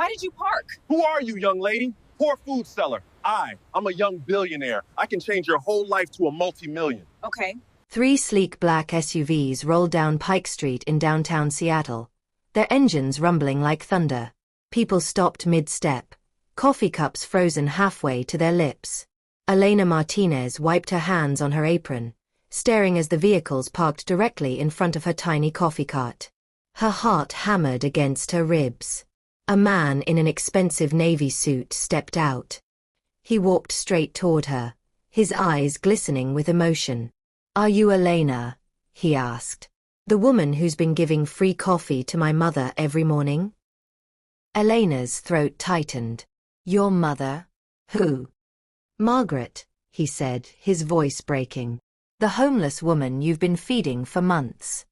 Why did you park? Who are you, young lady? Poor food seller. I'm a young billionaire. I can change your whole life to a multi-million. Okay. 3 sleek black SUVs rolled down Pike Street in downtown Seattle, their engines rumbling like thunder. People stopped mid-step, coffee cups frozen halfway to their lips. Elena Martinez wiped her hands on her apron, staring as the vehicles parked directly in front of her tiny coffee cart. Her heart hammered against her ribs. A man in an expensive navy suit stepped out. He walked straight toward her, his eyes glistening with emotion. "Are you Elena?" he asked. "The woman who's been giving free coffee to my mother every morning?" Elena's throat tightened. "Your mother? Who?" "Margaret," he said, his voice breaking. "The homeless woman you've been feeding for months."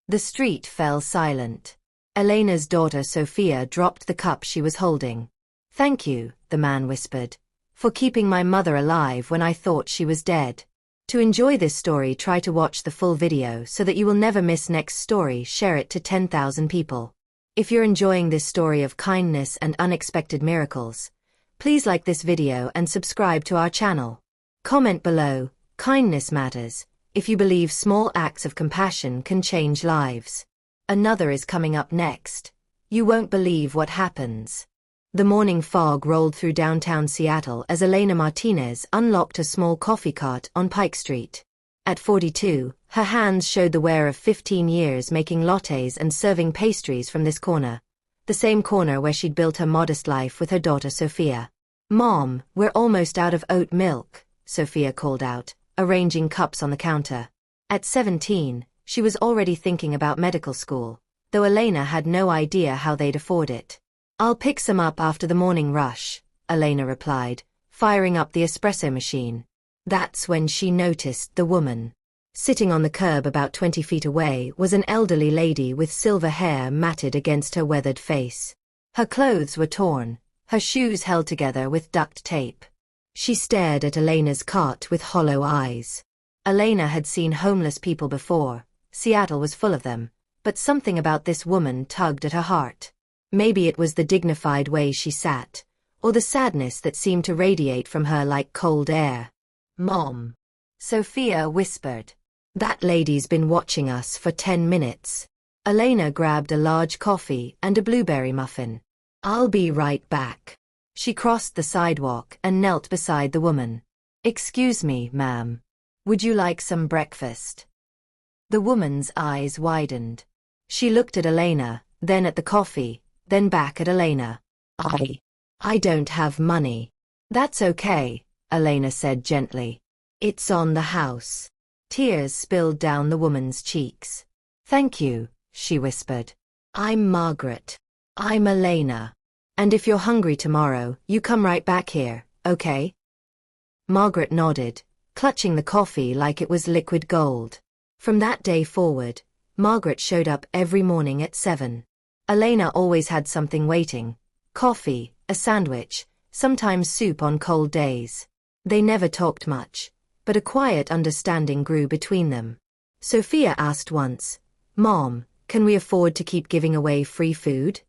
The street fell silent. Elena's daughter Sophia dropped the cup she was holding. "Thank you," the man whispered, "for keeping my mother alive when I thought she was dead." To enjoy this story, try to watch the full video so that you will never miss next story. Share it to 10,000 people. If you're enjoying this story of kindness and unexpected miracles, please like this video and subscribe to our channel. Comment below, kindness matters, if you believe small acts of compassion can change lives. Another is coming up next. You won't believe what happens. The morning fog rolled through downtown Seattle as Elena Martinez unlocked a small coffee cart on Pike Street. At 42, her hands showed the wear of 15 years making lattes and serving pastries from this corner, the same corner where she'd built her modest life with her daughter Sophia. "Mom, we're almost out of oat milk," Sophia called out, arranging cups on the counter. At 17, she was already thinking about medical school, though Elena had no idea how they'd afford it. "I'll pick some up after the morning rush," Elena replied, firing up the espresso machine. That's when she noticed the woman. Sitting on the curb about 20 feet away was an elderly lady with silver hair matted against her weathered face. Her clothes were torn, her shoes held together with duct tape. She stared at Elena's cart with hollow eyes. Elena had seen homeless people before. Seattle was full of them, but something about this woman tugged at her heart. Maybe it was the dignified way she sat, or the sadness that seemed to radiate from her like cold air. "Mom," Sophia whispered. "That lady's been watching us for 10 minutes. Elena grabbed a large coffee and a blueberry muffin. "I'll be right back." She crossed the sidewalk and knelt beside the woman. "Excuse me, ma'am. Would you like some breakfast?" The woman's eyes widened. She looked at Elena, then at the coffee, then back at Elena. I don't have money." "That's okay," Elena said gently. "It's on the house." Tears spilled down the woman's cheeks. "Thank you," she whispered. "I'm Margaret." "I'm Elena. And if you're hungry tomorrow, you come right back here, okay?" Margaret nodded, clutching the coffee like it was liquid gold. From that day forward, Margaret showed up every morning at 7. Elena always had something waiting: coffee, a sandwich, sometimes soup on cold days. They never talked much, but a quiet understanding grew between them. Sophia asked once, "Mom, can we afford to keep giving away free food?"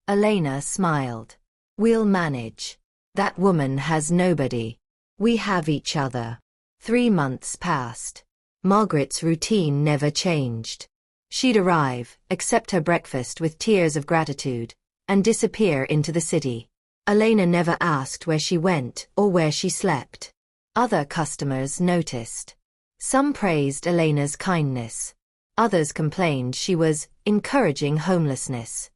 Elena smiled. "We'll manage. That woman has nobody. We have each other." 3 months passed. Margaret's routine never changed. She'd arrive, accept her breakfast with tears of gratitude, and disappear into the city. Elena never asked where she went or where she slept. Other customers noticed. Some praised Elena's kindness. Others complained she was encouraging homelessness.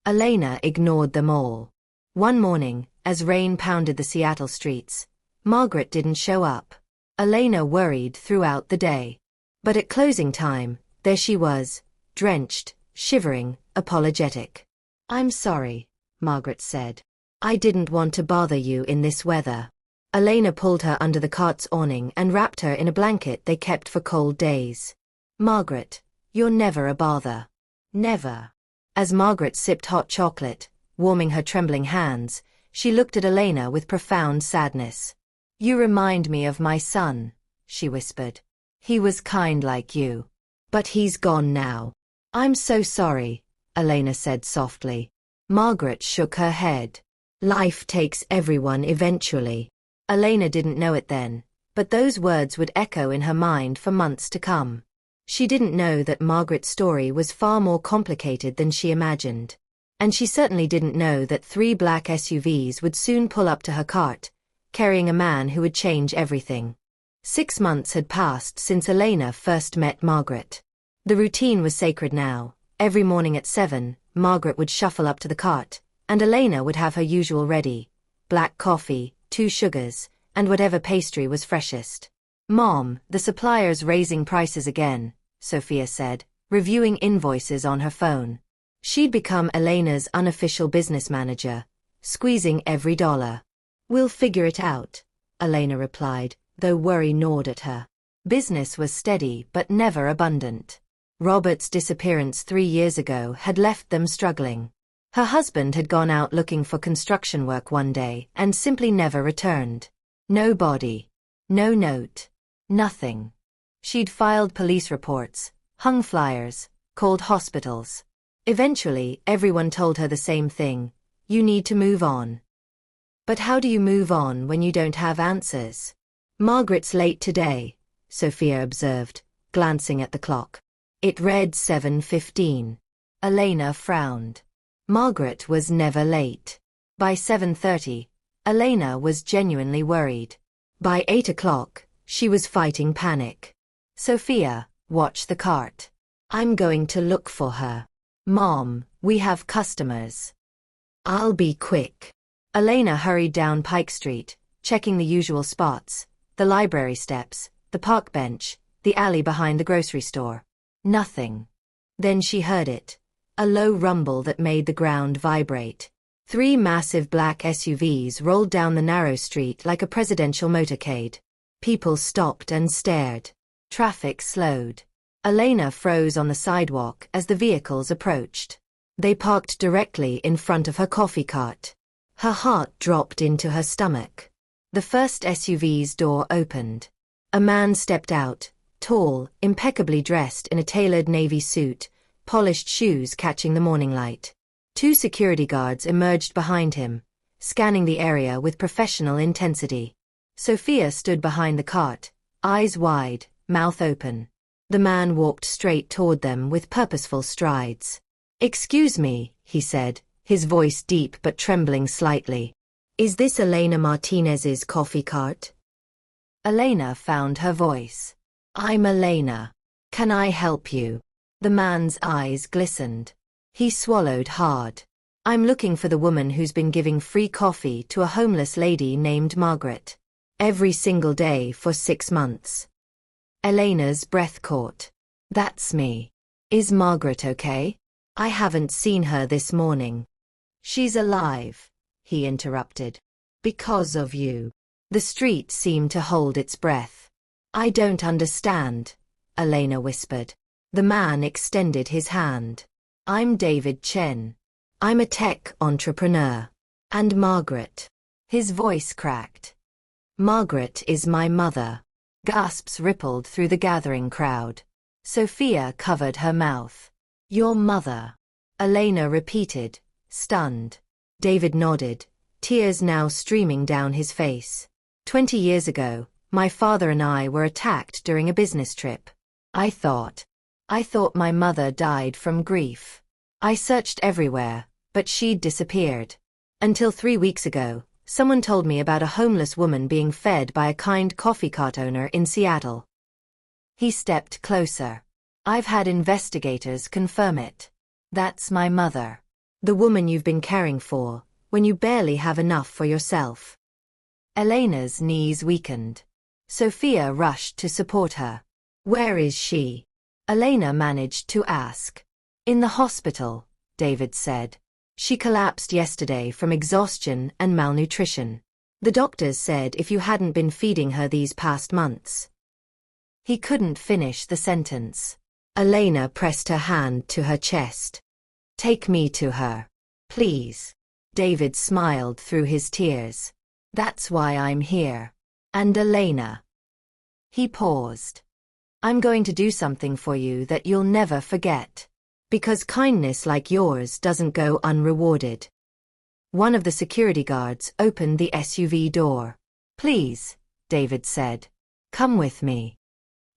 Elena ignored them all. One morning, as rain pounded the Seattle streets, Margaret didn't show up. Elena worried throughout the day. But at closing time, there she was, drenched, shivering, apologetic. "I'm sorry," Margaret said. "I didn't want to bother you in this weather." Elena pulled her under the cart's awning and wrapped her in a blanket they kept for cold days. "Margaret, you're never a bother. Never." As Margaret sipped hot chocolate, warming her trembling hands, she looked at Elena with profound sadness. "You remind me of my son," she whispered. "He was kind like you. But he's gone now." "I'm so sorry," Elena said softly. Margaret shook her head. Life takes everyone eventually. Elena didn't know it then, but those words would echo in her mind for months to come. She didn't know that Margaret's story was far more complicated than she imagined. And she certainly didn't know that 3 black SUVs would soon pull up to her cart, carrying a man who would change everything. 6 months had passed since Elena first met Margaret. The routine was sacred now. Every morning at 7, Margaret would shuffle up to the cart, and Elena would have her usual ready: black coffee, 2 sugars, and whatever pastry was freshest. "Mom, the supplier's raising prices again," Sophia said, reviewing invoices on her phone. She'd become Elena's unofficial business manager, squeezing every dollar. "We'll figure it out," Elena replied, though worry gnawed at her. Business was steady but never abundant. Robert's disappearance 3 years ago had left them struggling. Her husband had gone out looking for construction work one day and simply never returned. No body. No note. Nothing. She'd filed police reports, hung flyers, called hospitals. Eventually, everyone told her the same thing: you need to move on. But how do you move on when you don't have answers? "Margaret's late today," Sophia observed, glancing at the clock. It read 7:15. Elena frowned. Margaret was never late. By 7:30, Elena was genuinely worried. By 8 o'clock, she was fighting panic. "Sophia, watch the cart. I'm going to look for her." "Mom, we have customers." "I'll be quick." Elena hurried down Pike Street, checking the usual spots: the library steps, the park bench, the alley behind the grocery store. Nothing. Then she heard it. A low rumble that made the ground vibrate. 3 massive black SUVs rolled down the narrow street like a presidential motorcade. People stopped and stared. Traffic slowed. Elena froze on the sidewalk as the vehicles approached. They parked directly in front of her coffee cart. Her heart dropped into her stomach. The first SUV's door opened. A man stepped out, tall, impeccably dressed in a tailored navy suit, polished shoes catching the morning light. 2 security guards emerged behind him, scanning the area with professional intensity. Sophia stood behind the cart, eyes wide, mouth open. The man walked straight toward them with purposeful strides. "Excuse me," he said, his voice deep but trembling slightly. "Is this Elena Martinez's coffee cart?" Elena found her voice. "I'm Elena. Can I help you?" The man's eyes glistened. He swallowed hard. "I'm looking for the woman who's been giving free coffee to a homeless lady named Margaret. Every single day for 6 months. Elena's breath caught. "That's me. Is Margaret okay? I haven't seen her this morning." "She's alive," he interrupted. "Because of you." The street seemed to hold its breath. "I don't understand," Elena whispered. The man extended his hand. "I'm David Chen. I'm a tech entrepreneur. And Margaret." His voice cracked. "Margaret is my mother." Gasps rippled through the gathering crowd. Sophia covered her mouth. "Your mother," Elena repeated, stunned. David nodded, tears now streaming down his face. 20 years ago, my father and I were attacked during a business trip. I thought my mother died from grief. I searched everywhere, but she'd disappeared. Until 3 weeks ago, someone told me about a homeless woman being fed by a kind coffee cart owner in Seattle. He stepped closer. "I've had investigators confirm it. That's my mother. The woman you've been caring for, when you barely have enough for yourself." Elena's knees weakened. Sophia rushed to support her. "Where is she?" Elena managed to ask. "In the hospital," David said. "She collapsed yesterday from exhaustion and malnutrition. The doctors said if you hadn't been feeding her these past months." He couldn't finish the sentence. Elena pressed her hand to her chest. "Take me to her. Please." David smiled through his tears. "That's why I'm here. And Elena." He paused. "I'm going to do something for you that you'll never forget. Because kindness like yours doesn't go unrewarded. One of the security guards opened the SUV door. Please, David said. Come with me.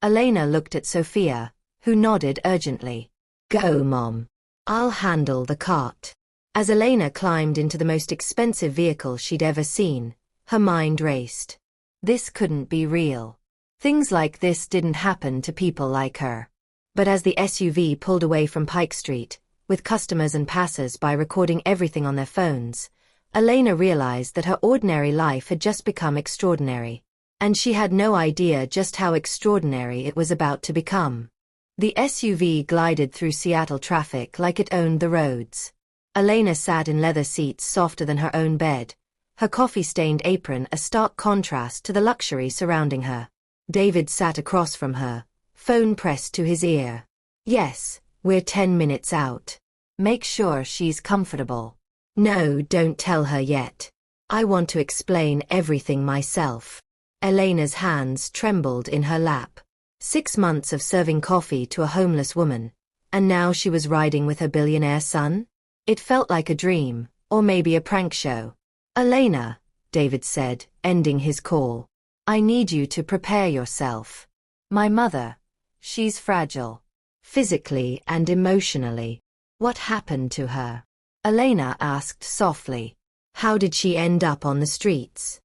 Elena looked at Sophia, who nodded urgently. Go, Mom. I'll handle the cart. As Elena climbed into the most expensive vehicle she'd ever seen, her mind raced. This couldn't be real. Things like this didn't happen to people like her. But as the SUV pulled away from Pike Street, with customers and passers-by recording everything on their phones, Elena realized that her ordinary life had just become extraordinary. And she had no idea just how extraordinary it was about to become. The SUV glided through Seattle traffic like it owned the roads. Elena sat in leather seats softer than her own bed, her coffee-stained apron a stark contrast to the luxury surrounding her. David sat across from her, phone pressed to his ear. Yes, we're 10 minutes out. Make sure she's comfortable. No, don't tell her yet. I want to explain everything myself. Elena's hands trembled in her lap. 6 months of serving coffee to a homeless woman, and now she was riding with her billionaire son? It felt like a dream, or maybe a prank show. Elena, David said, ending his call. I need you to prepare yourself. My mother, she's fragile. Physically and emotionally. What happened to her? Elena asked softly. How did she end up on the streets?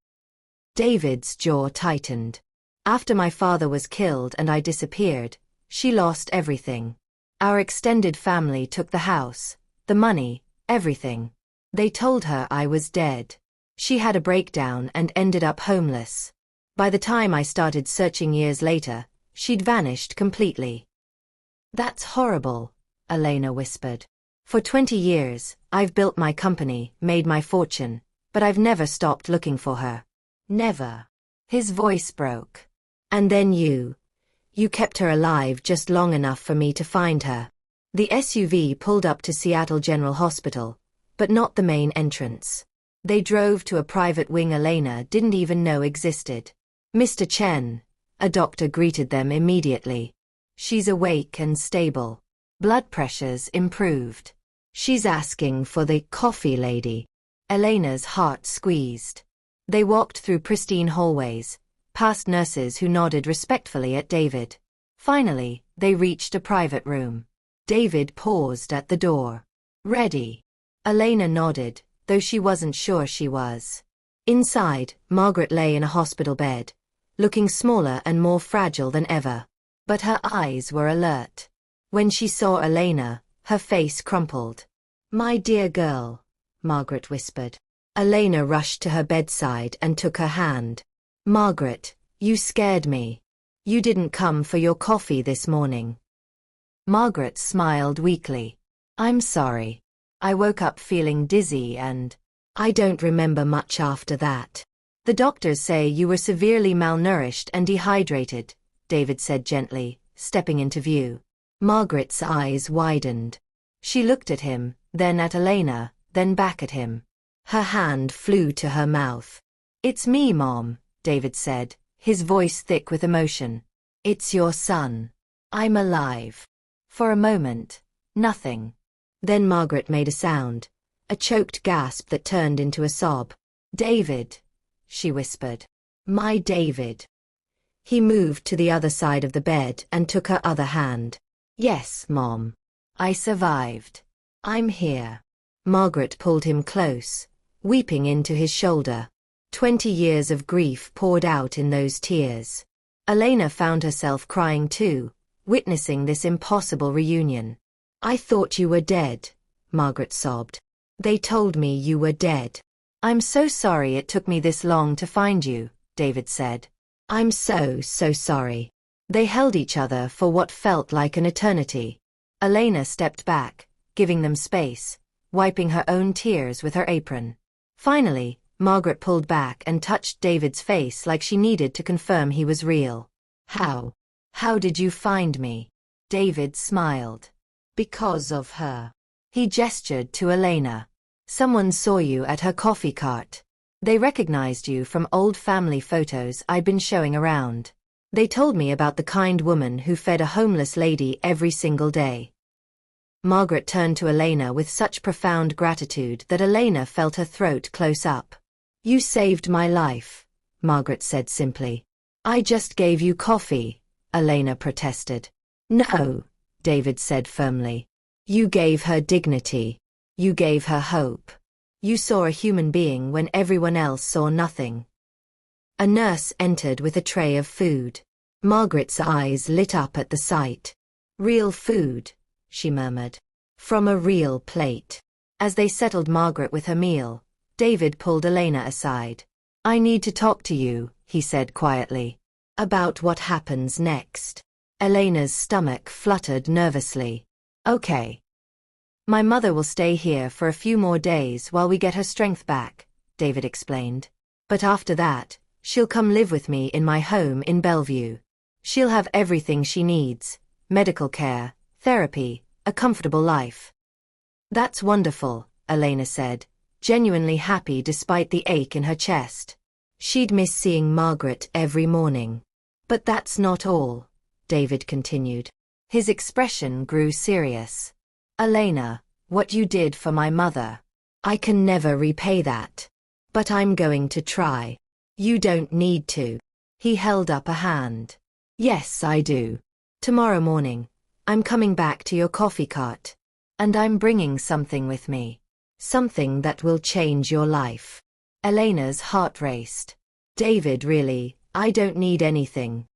David's jaw tightened. After my father was killed and I disappeared, she lost everything. Our extended family took the house, the money, everything. They told her I was dead. She had a breakdown and ended up homeless. By the time I started searching years later, she'd vanished completely. That's horrible, Elena whispered. For 20 years, I've built my company, made my fortune, but I've never stopped looking for her. Never. His voice broke. And then you kept her alive just long enough for me to find her. The SUV pulled up to Seattle General Hospital, but not the main entrance. They drove to a private wing Elena didn't even know existed. Mr. Chen, a doctor greeted them immediately. She's awake and stable. Blood pressure's improved. She's asking for the coffee lady. Elena's heart squeezed. They walked through pristine hallways, past nurses who nodded respectfully at David. Finally, they reached a private room. David paused at the door. Ready? Elena nodded, though she wasn't sure she was. Inside, Margaret lay in a hospital bed, looking smaller and more fragile than ever. But her eyes were alert. When she saw Elena, her face crumpled. My dear girl, Margaret whispered. Elena rushed to her bedside and took her hand. Margaret, you scared me. You didn't come for your coffee this morning. Margaret smiled weakly. I'm sorry. I woke up feeling dizzy and I don't remember much after that. The doctors say you were severely malnourished and dehydrated, David said gently, stepping into view. Margaret's eyes widened. She looked at him, then at Elena, then back at him. Her hand flew to her mouth. It's me, Mom, David said, his voice thick with emotion. It's your son. I'm alive. For a moment, nothing. Then Margaret made a sound, a choked gasp that turned into a sob. David, she whispered. My David. He moved to the other side of the bed and took her other hand. Yes, Mom. I survived. I'm here. Margaret pulled him close, weeping into his shoulder. 20 years of grief poured out in those tears. Elena found herself crying too, witnessing this impossible reunion. I thought you were dead, Margaret sobbed. They told me you were dead. I'm so sorry it took me this long to find you, David said. I'm so sorry. They held each other for what felt like an eternity. Elena stepped back, giving them space, wiping her own tears with her apron. Finally, Margaret pulled back and touched David's face like she needed to confirm he was real. How did you find me? David smiled. Because of her. He gestured to Elena. Someone saw you at her coffee cart. They recognized you from old family photos I'd been showing around. They told me about the kind woman who fed a homeless lady every single day. Margaret turned to Elena with such profound gratitude that Elena felt her throat close up. You saved my life, Margaret said simply. I just gave you coffee, Elena protested. No, David said firmly. You gave her dignity. You gave her hope. You saw a human being when everyone else saw nothing. A nurse entered with a tray of food. Margaret's eyes lit up at the sight. Real food, she murmured. From a real plate. As they settled Margaret with her meal, David pulled Elena aside. I need to talk to you, he said quietly. About what happens next. Elena's stomach fluttered nervously. Okay. My mother will stay here for a few more days while we get her strength back, David explained. But after that, she'll come live with me in my home in Bellevue. She'll have everything she needs, medical care, therapy, a comfortable life. That's wonderful, Elena said, genuinely happy despite the ache in her chest. She'd miss seeing Margaret every morning. But that's not all, David continued. His expression grew serious. Elena, what you did for my mother. I can never repay that. But I'm going to try. You don't need to. He held up a hand. Yes, I do. Tomorrow morning, I'm coming back to your coffee cart. And I'm bringing something with me. Something that will change your life. Elena's heart raced. David, really, I don't need anything.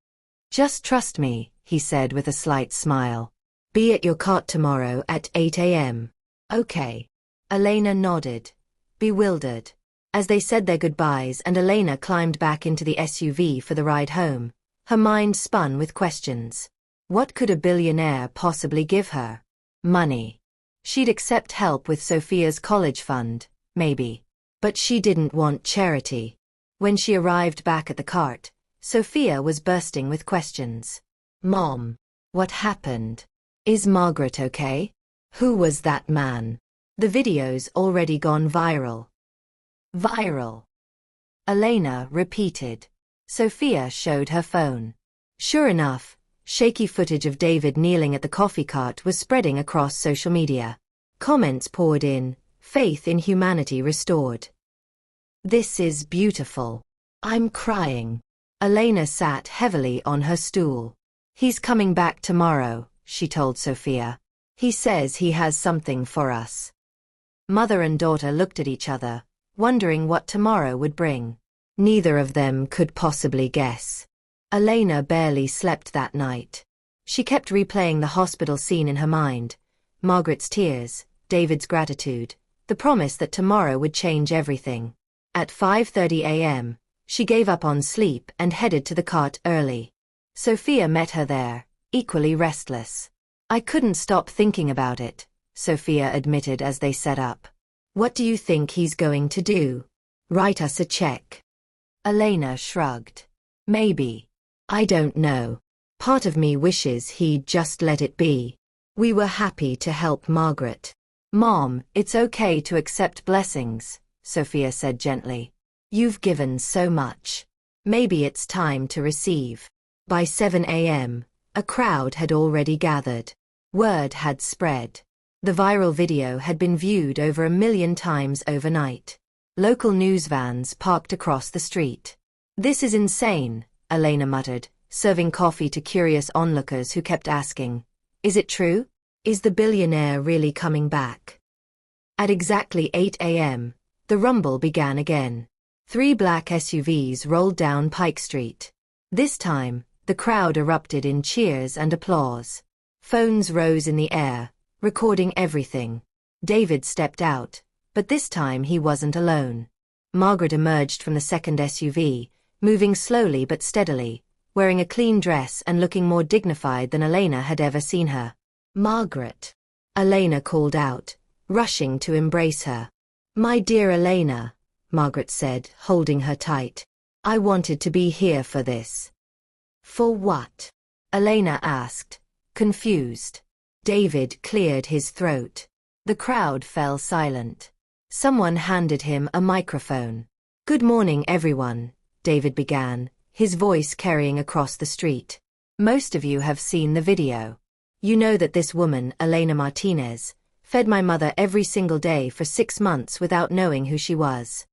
Just trust me, he said with a slight smile. Be at your cart tomorrow at 8 a.m. Okay. Elena nodded, bewildered. As they said their goodbyes and Elena climbed back into the SUV for the ride home, her mind spun with questions. What could a billionaire possibly give her? Money. She'd accept help with Sophia's college fund, maybe. But she didn't want charity. When she arrived back at the cart, Sophia was bursting with questions. Mom, what happened? Is Margaret okay? Who was that man? The video's already gone viral. Viral. Elena repeated. Sophia showed her phone. Sure enough, shaky footage of David kneeling at the coffee cart was spreading across social media. Comments poured in, faith in humanity restored. This is beautiful. I'm crying. Elena sat heavily on her stool. He's coming back tomorrow, she told Sophia. He says he has something for us. Mother and daughter looked at each other, wondering what tomorrow would bring. Neither of them could possibly guess. Elena barely slept that night. She kept replaying the hospital scene in her mind. Margaret's tears, David's gratitude, the promise that tomorrow would change everything. At 5:30 a.m., she gave up on sleep and headed to the cart early. Sophia met her there, equally restless. I couldn't stop thinking about it, Sophia admitted as they set up. What do you think he's going to do? Write us a check? Elena shrugged. Maybe. I don't know. Part of me wishes he'd just let it be. We were happy to help Margaret. Mom, it's okay to accept blessings, Sophia said gently. You've given so much. Maybe it's time to receive. By 7 a.m., a crowd had already gathered. Word had spread. The viral video had been viewed over 1 million times overnight. Local news vans parked across the street. This is insane, Elena muttered, serving coffee to curious onlookers who kept asking, is it true? Is the billionaire really coming back? At exactly 8 a.m., the rumble began again. 3 black SUVs rolled down Pike Street. This time, the crowd erupted in cheers and applause. Phones rose in the air, recording everything. David stepped out, but this time he wasn't alone. Margaret emerged from the second SUV, moving slowly but steadily, wearing a clean dress and looking more dignified than Elena had ever seen her. Margaret. Elena called out, rushing to embrace her. My dear Elena, Margaret said, holding her tight. I wanted to be here for this. For what? Elena asked, confused. David cleared his throat. The crowd fell silent. Someone handed him a microphone. Good morning, everyone, David began, his voice carrying across the street. Most of you have seen the video. You know that this woman, Elena Martinez, fed my mother every single day for 6 months without knowing who she was.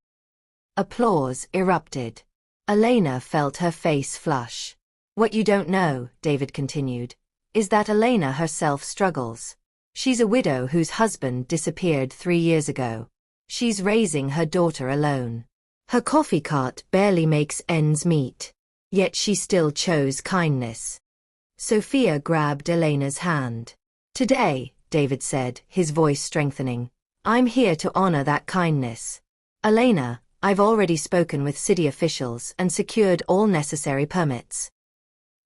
Applause erupted. Elena felt her face flush. What you don't know, David continued, is that Elena herself struggles. She's a widow whose husband disappeared 3 years ago. She's raising her daughter alone. Her coffee cart barely makes ends meet. Yet she still chose kindness. Sophia grabbed Elena's hand. Today, David said, his voice strengthening, I'm here to honor that kindness. Elena, I've already spoken with city officials and secured all necessary permits.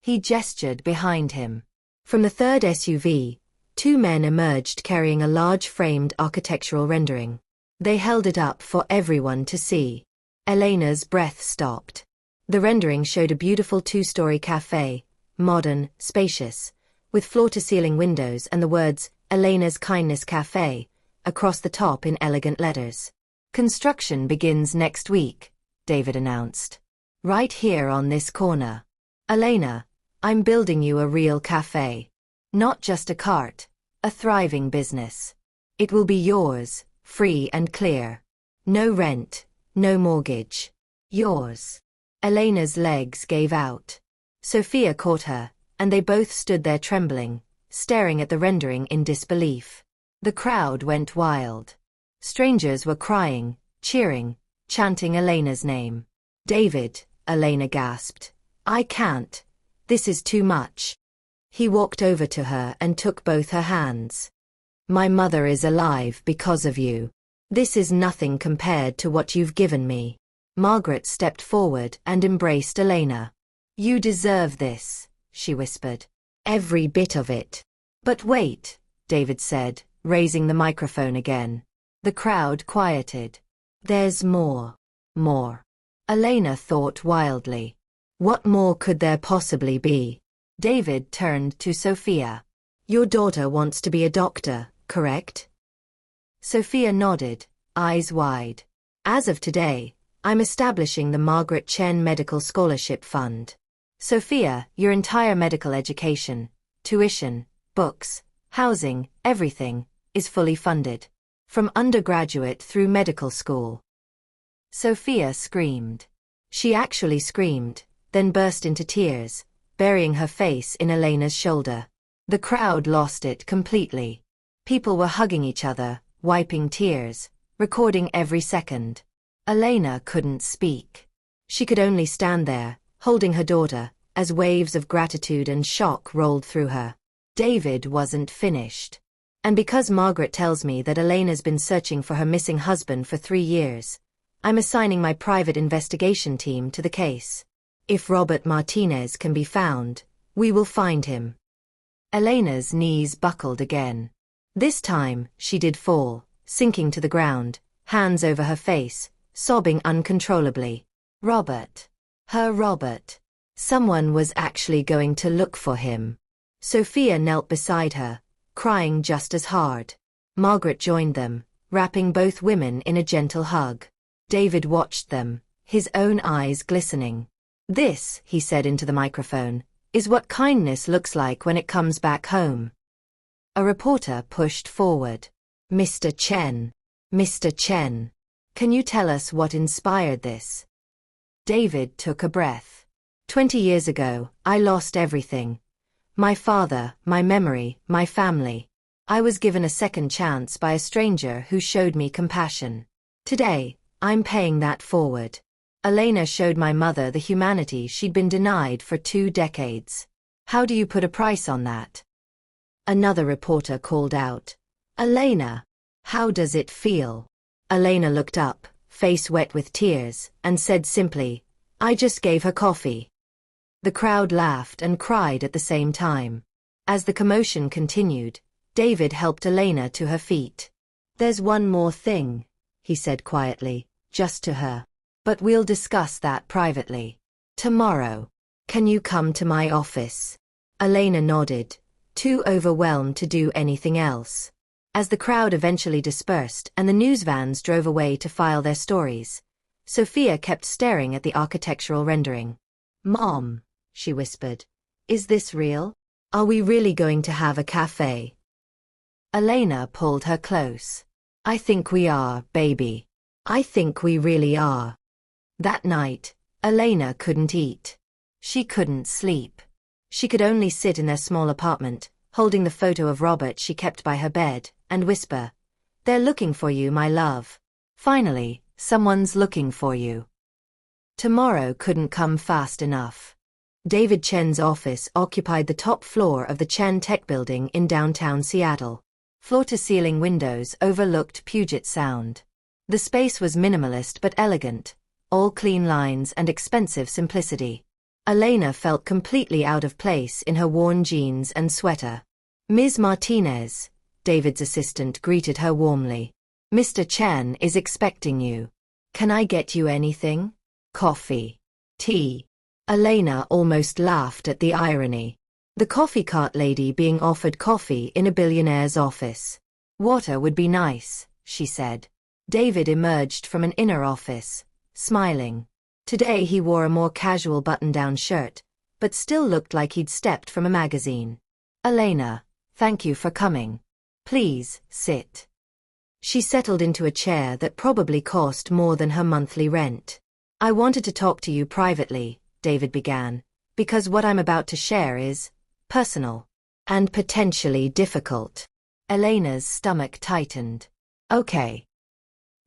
He gestured behind him. From the third SUV, 2 men emerged carrying a large framed architectural rendering. They held it up for everyone to see. Elena's breath stopped. The rendering showed a beautiful 2-story cafe, modern, spacious, with floor-to-ceiling windows and the words, Elena's Kindness Cafe, across the top in elegant letters. Construction begins next week, David announced. Right here on this corner. Elena, I'm building you a real cafe. Not just a cart, a thriving business. It will be yours, free and clear. No rent, no mortgage. Yours. Elena's legs gave out. Sophia caught her, and they both stood there trembling, staring at the rendering in disbelief. The crowd went wild. Strangers were crying, cheering, chanting Elena's name. David, Elena gasped. I can't. This is too much. He walked over to her and took both her hands. My mother is alive because of you. This is nothing compared to what you've given me. Margaret stepped forward and embraced Elena. You deserve this, she whispered. Every bit of it. But wait, David said, raising the microphone again. The crowd quieted. There's more. More. Elena thought wildly. What more could there possibly be? David turned to Sophia. Your daughter wants to be a doctor, correct? Sophia nodded, eyes wide. As of today, I'm establishing the Margaret Chen Medical Scholarship Fund. Sophia, your entire medical education, tuition, books, housing, everything, is fully funded. From undergraduate through medical school. Sophia screamed. She actually screamed, then burst into tears, burying her face in Elena's shoulder. The crowd lost it completely. People were hugging each other, wiping tears, recording every second. Elena couldn't speak. She could only stand there, holding her daughter, as waves of gratitude and shock rolled through her. David wasn't finished. And because Margaret tells me that Elena's been searching for her missing husband for 3 years, I'm assigning my private investigation team to the case. If Robert Martinez can be found, we will find him. Elena's knees buckled again. This time, she did fall, sinking to the ground, hands over her face, sobbing uncontrollably. Robert. Her Robert. Someone was actually going to look for him. Sophia knelt beside her, crying just as hard. Margaret joined them, wrapping both women in a gentle hug. David watched them, his own eyes glistening. This, he said into the microphone, is what kindness looks like when it comes back home. A reporter pushed forward. Mr. Chen. Mr. Chen. Can you tell us what inspired this? David took a breath. 20 years ago, I lost everything. My father, my memory, my family. I was given a second chance by a stranger who showed me compassion. Today, I'm paying that forward. Elena showed my mother the humanity she'd been denied for 2 decades. How do you put a price on that? Another reporter called out. Elena, how does it feel? Elena looked up, face wet with tears, and said simply, I just gave her coffee. The crowd laughed and cried at the same time. As the commotion continued, David helped Elena to her feet. There's one more thing, he said quietly, just to her. But we'll discuss that privately. Tomorrow. Can you come to my office? Elena nodded, too overwhelmed to do anything else. As the crowd eventually dispersed and the news vans drove away to file their stories, Sophia kept staring at the architectural rendering. Mom, she whispered, is this real? Are we really going to have a cafe? Elena pulled her close. I think we are, baby. I think we really are. That night, Elena couldn't eat. She couldn't sleep. She could only sit in their small apartment, holding the photo of Robert she kept by her bed, and whisper, "They're looking for you, my love. Finally, someone's looking for you." Tomorrow couldn't come fast enough. David Chen's office occupied the top floor of the Chen Tech Building in downtown Seattle. Floor-to-ceiling windows overlooked Puget Sound. The space was minimalist but elegant, all clean lines and expensive simplicity. Elena felt completely out of place in her worn jeans and sweater. "Ms. Martinez," David's assistant greeted her warmly. "Mr. Chen is expecting you. Can I get you anything? Coffee? Tea?" Elena almost laughed at the irony. The coffee cart lady being offered coffee in a billionaire's office. "Water would be nice," she said. David emerged from an inner office, smiling. Today he wore a more casual button-down shirt, but still looked like he'd stepped from a magazine. "Elena, thank you for coming. Please, sit." She settled into a chair that probably cost more than her monthly rent. "I wanted to talk to you privately," David began, "because what I'm about to share is personal and potentially difficult." Elena's stomach tightened. "Okay."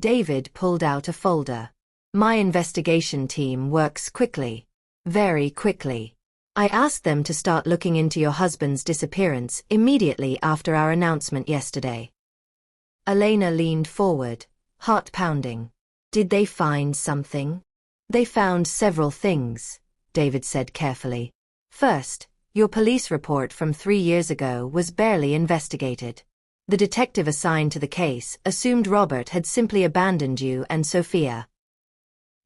David pulled out a folder. "My investigation team works quickly. Very quickly. I asked them to start looking into your husband's disappearance immediately after our announcement yesterday." Elena leaned forward, heart pounding. "Did they find something?" "They found several things," David said carefully. "First, your police report from 3 years ago was barely investigated. The detective assigned to the case assumed Robert had simply abandoned you and Sophia."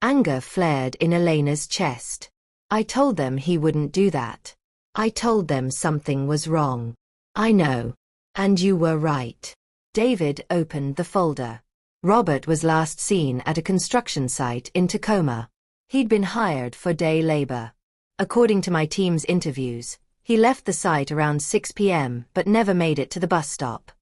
Anger flared in Elena's chest. "I told them he wouldn't do that. I told them something was wrong. I know. And you were right." David opened the folder. Robert was last seen at a construction site in Tacoma. He'd been hired for day labor. According to my team's interviews, he left the site around 6 p.m. but never made it to the bus stop.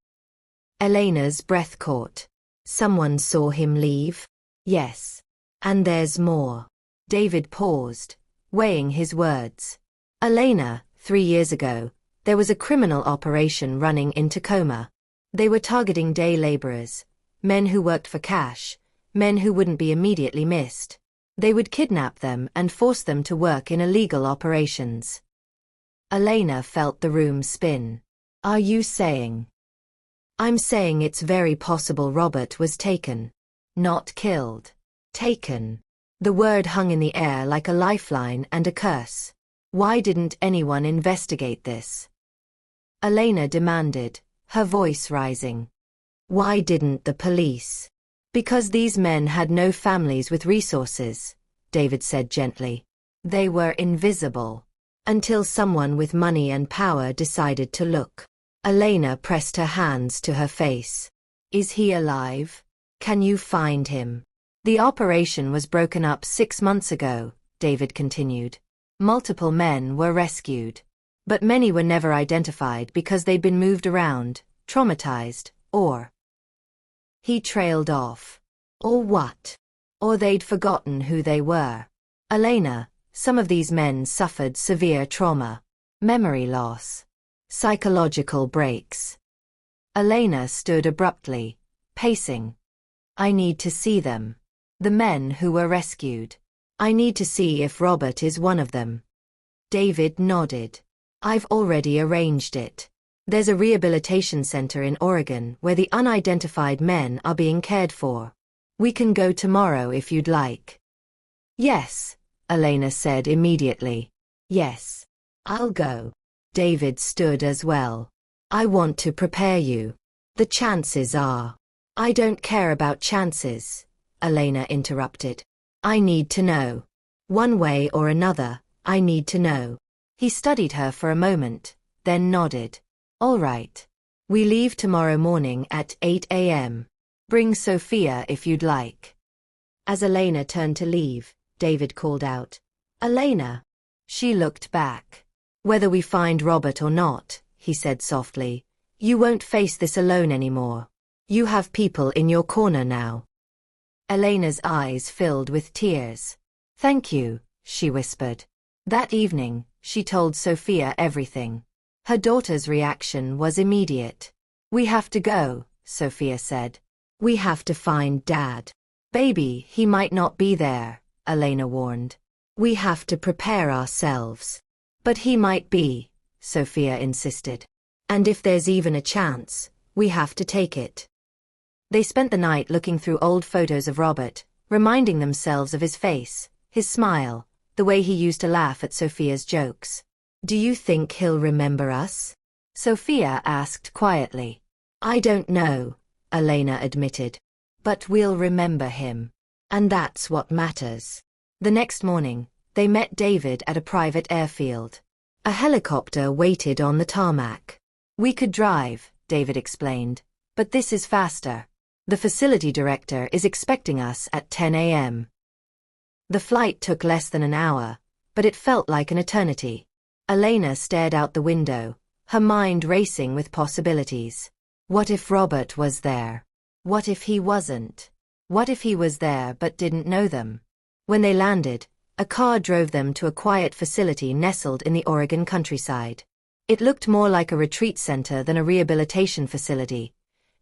Elena's breath caught. "Someone saw him leave?" "Yes. And there's more." David paused, weighing his words. "Elena, 3 years ago, there was a criminal operation running in Tacoma. They were targeting day laborers, men who worked for cash, men who wouldn't be immediately missed. They would kidnap them and force them to work in illegal operations." Elena felt the room spin. "Are you saying?" "I'm saying it's very possible Robert was taken. Not killed. Taken." The word hung in the air like a lifeline and a curse. "Why didn't anyone investigate this?" Elena demanded, her voice rising. "Why didn't the police?" "Because these men had no families with resources," David said gently. "They were invisible. Until someone with money and power decided to look." Elena pressed her hands to her face. "Is he alive? Can you find him?" "The operation was broken up 6 months ago," David continued. "Multiple men were rescued. But many were never identified because they'd been moved around, traumatized, or..." He trailed off. "Or what?" "Or they'd forgotten who they were. Elena, some of these men suffered severe trauma. Memory loss. Psychological breaks." Elena stood abruptly, pacing. "I need to see them. The men who were rescued. I need to see if Robert is one of them." David nodded. "I've already arranged it. There's a rehabilitation center in Oregon where the unidentified men are being cared for. We can go tomorrow if you'd like." "Yes," Elena said immediately. "Yes. I'll go." David stood as well. "I want to prepare you. The chances are..." "I don't care about chances," Elena interrupted. "I need to know. One way or another, I need to know." He studied her for a moment, then nodded. "All right. We leave tomorrow morning at 8 a.m. Bring Sophia if you'd like." As Elena turned to leave, David called out, "Elena." She looked back. Whether we find Robert or not, he said softly, you won't face this alone anymore. You have people in your corner now. Elena's eyes filled with tears. Thank you, she whispered. That evening, she told Sophia everything. Her daughter's reaction was immediate. We have to go, Sophia said. We have to find Dad. Baby, he might not be there, Elena warned. We have to prepare ourselves. But he might be, Sophia insisted. And if there's even a chance, we have to take it. They spent the night looking through old photos of Robert, reminding themselves of his face, his smile, the way he used to laugh at Sophia's jokes. Do you think he'll remember us? Sophia asked quietly. I don't know, Elena admitted. But we'll remember him. And that's what matters. The next morning, they met David at a private airfield. A helicopter waited on the tarmac. We could drive, David explained, but this is faster. The facility director is expecting us at 10 a.m. The flight took less than an hour, but it felt like an eternity. Elena stared out the window, her mind racing with possibilities. What if Robert was there? What if he wasn't? What if he was there but didn't know them? When they landed, a car drove them to a quiet facility nestled in the Oregon countryside. It looked more like a retreat center than a rehabilitation facility.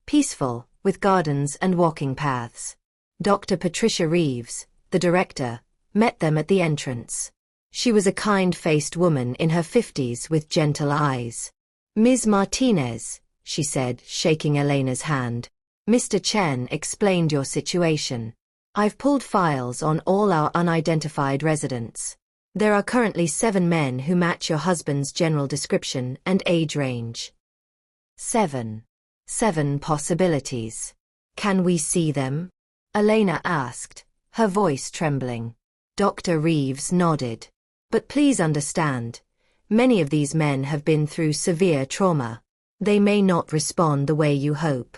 Peaceful, with gardens and walking paths. Dr. Patricia Reeves, the director, met them at the entrance. She was a kind-faced woman in her 50s with gentle eyes. Ms. Martinez, she said, shaking Elena's hand. Mr. Chen explained your situation. I've pulled files on all our unidentified residents. There are currently 7 men who match your husband's general description and age range. 7 possibilities. Can we see them? Elena asked, her voice trembling. Dr. Reeves nodded. But please understand, many of these men have been through severe trauma. They may not respond the way you hope.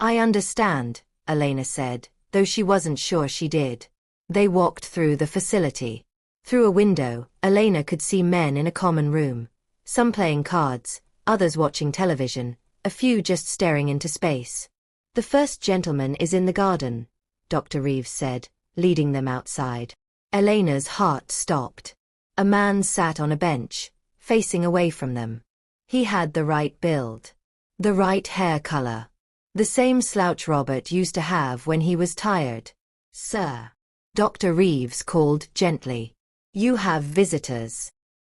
I understand, Elena said, though she wasn't sure she did. They walked through the facility. Through a window, Elena could see men in a common room. Some playing cards, others watching television, a few just staring into space. The first gentleman is in the garden, Dr. Reeves said, leading them outside. Elena's heart stopped. A man sat on a bench, facing away from them. He had the right build. The right hair color. The same slouch Robert used to have when he was tired. Sir. Dr. Reeves called gently. You have visitors.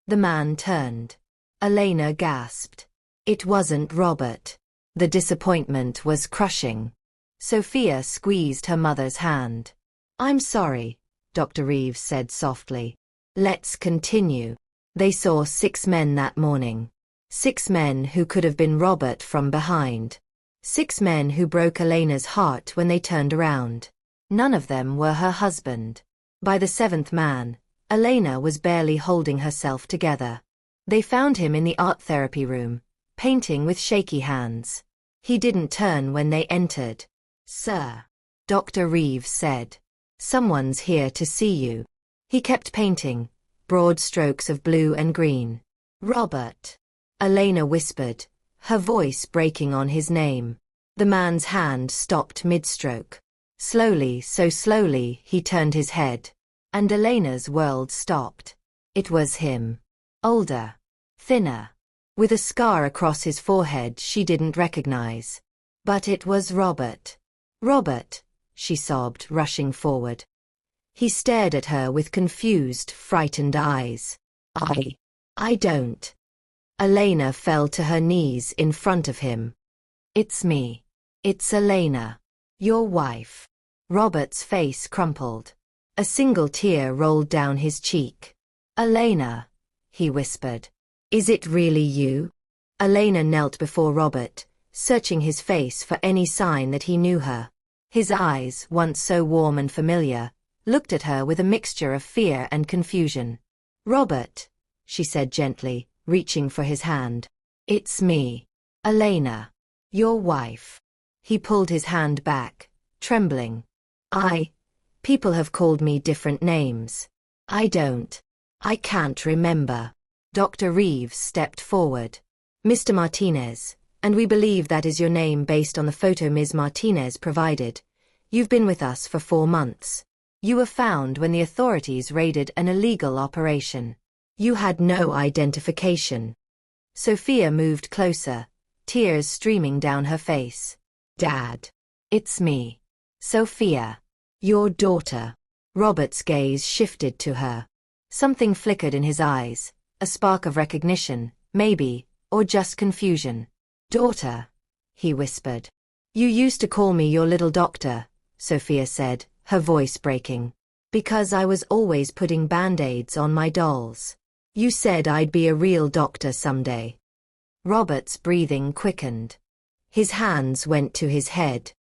The man turned. Elena gasped. It wasn't Robert. The disappointment was crushing. Sophia squeezed her mother's hand. I'm sorry, Dr. Reeves said softly. Let's continue. They saw 6 men that morning. 6 men who could have been Robert from behind. 6 men who broke Elena's heart when they turned around. None of them were her husband. By the 7th man, Elena was barely holding herself together. They found him in the art therapy room, painting with shaky hands. He didn't turn when they entered. Sir. Dr. Reeves said. Someone's here to see you. He kept painting, broad strokes of blue and green. Robert. Elena whispered, her voice breaking on his name. The man's hand stopped mid-stroke. Slowly, so slowly, he turned his head. And Elena's world stopped. It was him. Older. Thinner. With a scar across his forehead she didn't recognize. But it was Robert. Robert, she sobbed, rushing forward. He stared at her with confused, frightened eyes. I don't. Elena fell to her knees in front of him. It's me. It's Elena. Your wife. Robert's face crumpled. A single tear rolled down his cheek. Elena, he whispered. Is it really you? Elena knelt before Robert, searching his face for any sign that he knew her. His eyes, once so warm and familiar, looked at her with a mixture of fear and confusion. Robert, she said gently, reaching for his hand. It's me. Elena. Your wife. He pulled his hand back, trembling. People have called me different names. I can't remember. Dr. Reeves stepped forward. Mr. Martinez, and we believe that is your name based on the photo Ms. Martinez provided. You've been with us for 4 months. You were found when the authorities raided an illegal operation. You had no identification. Sophia moved closer, tears streaming down her face. Dad. It's me. Sophia. Your daughter. Robert's gaze shifted to her. Something flickered in his eyes, a spark of recognition, maybe, or just confusion. Daughter, he whispered. You used to call me your little doctor, Sophia said, her voice breaking. Because I was always putting band-aids on my dolls. You said I'd be a real doctor someday. Robert's breathing quickened. His hands went to his head.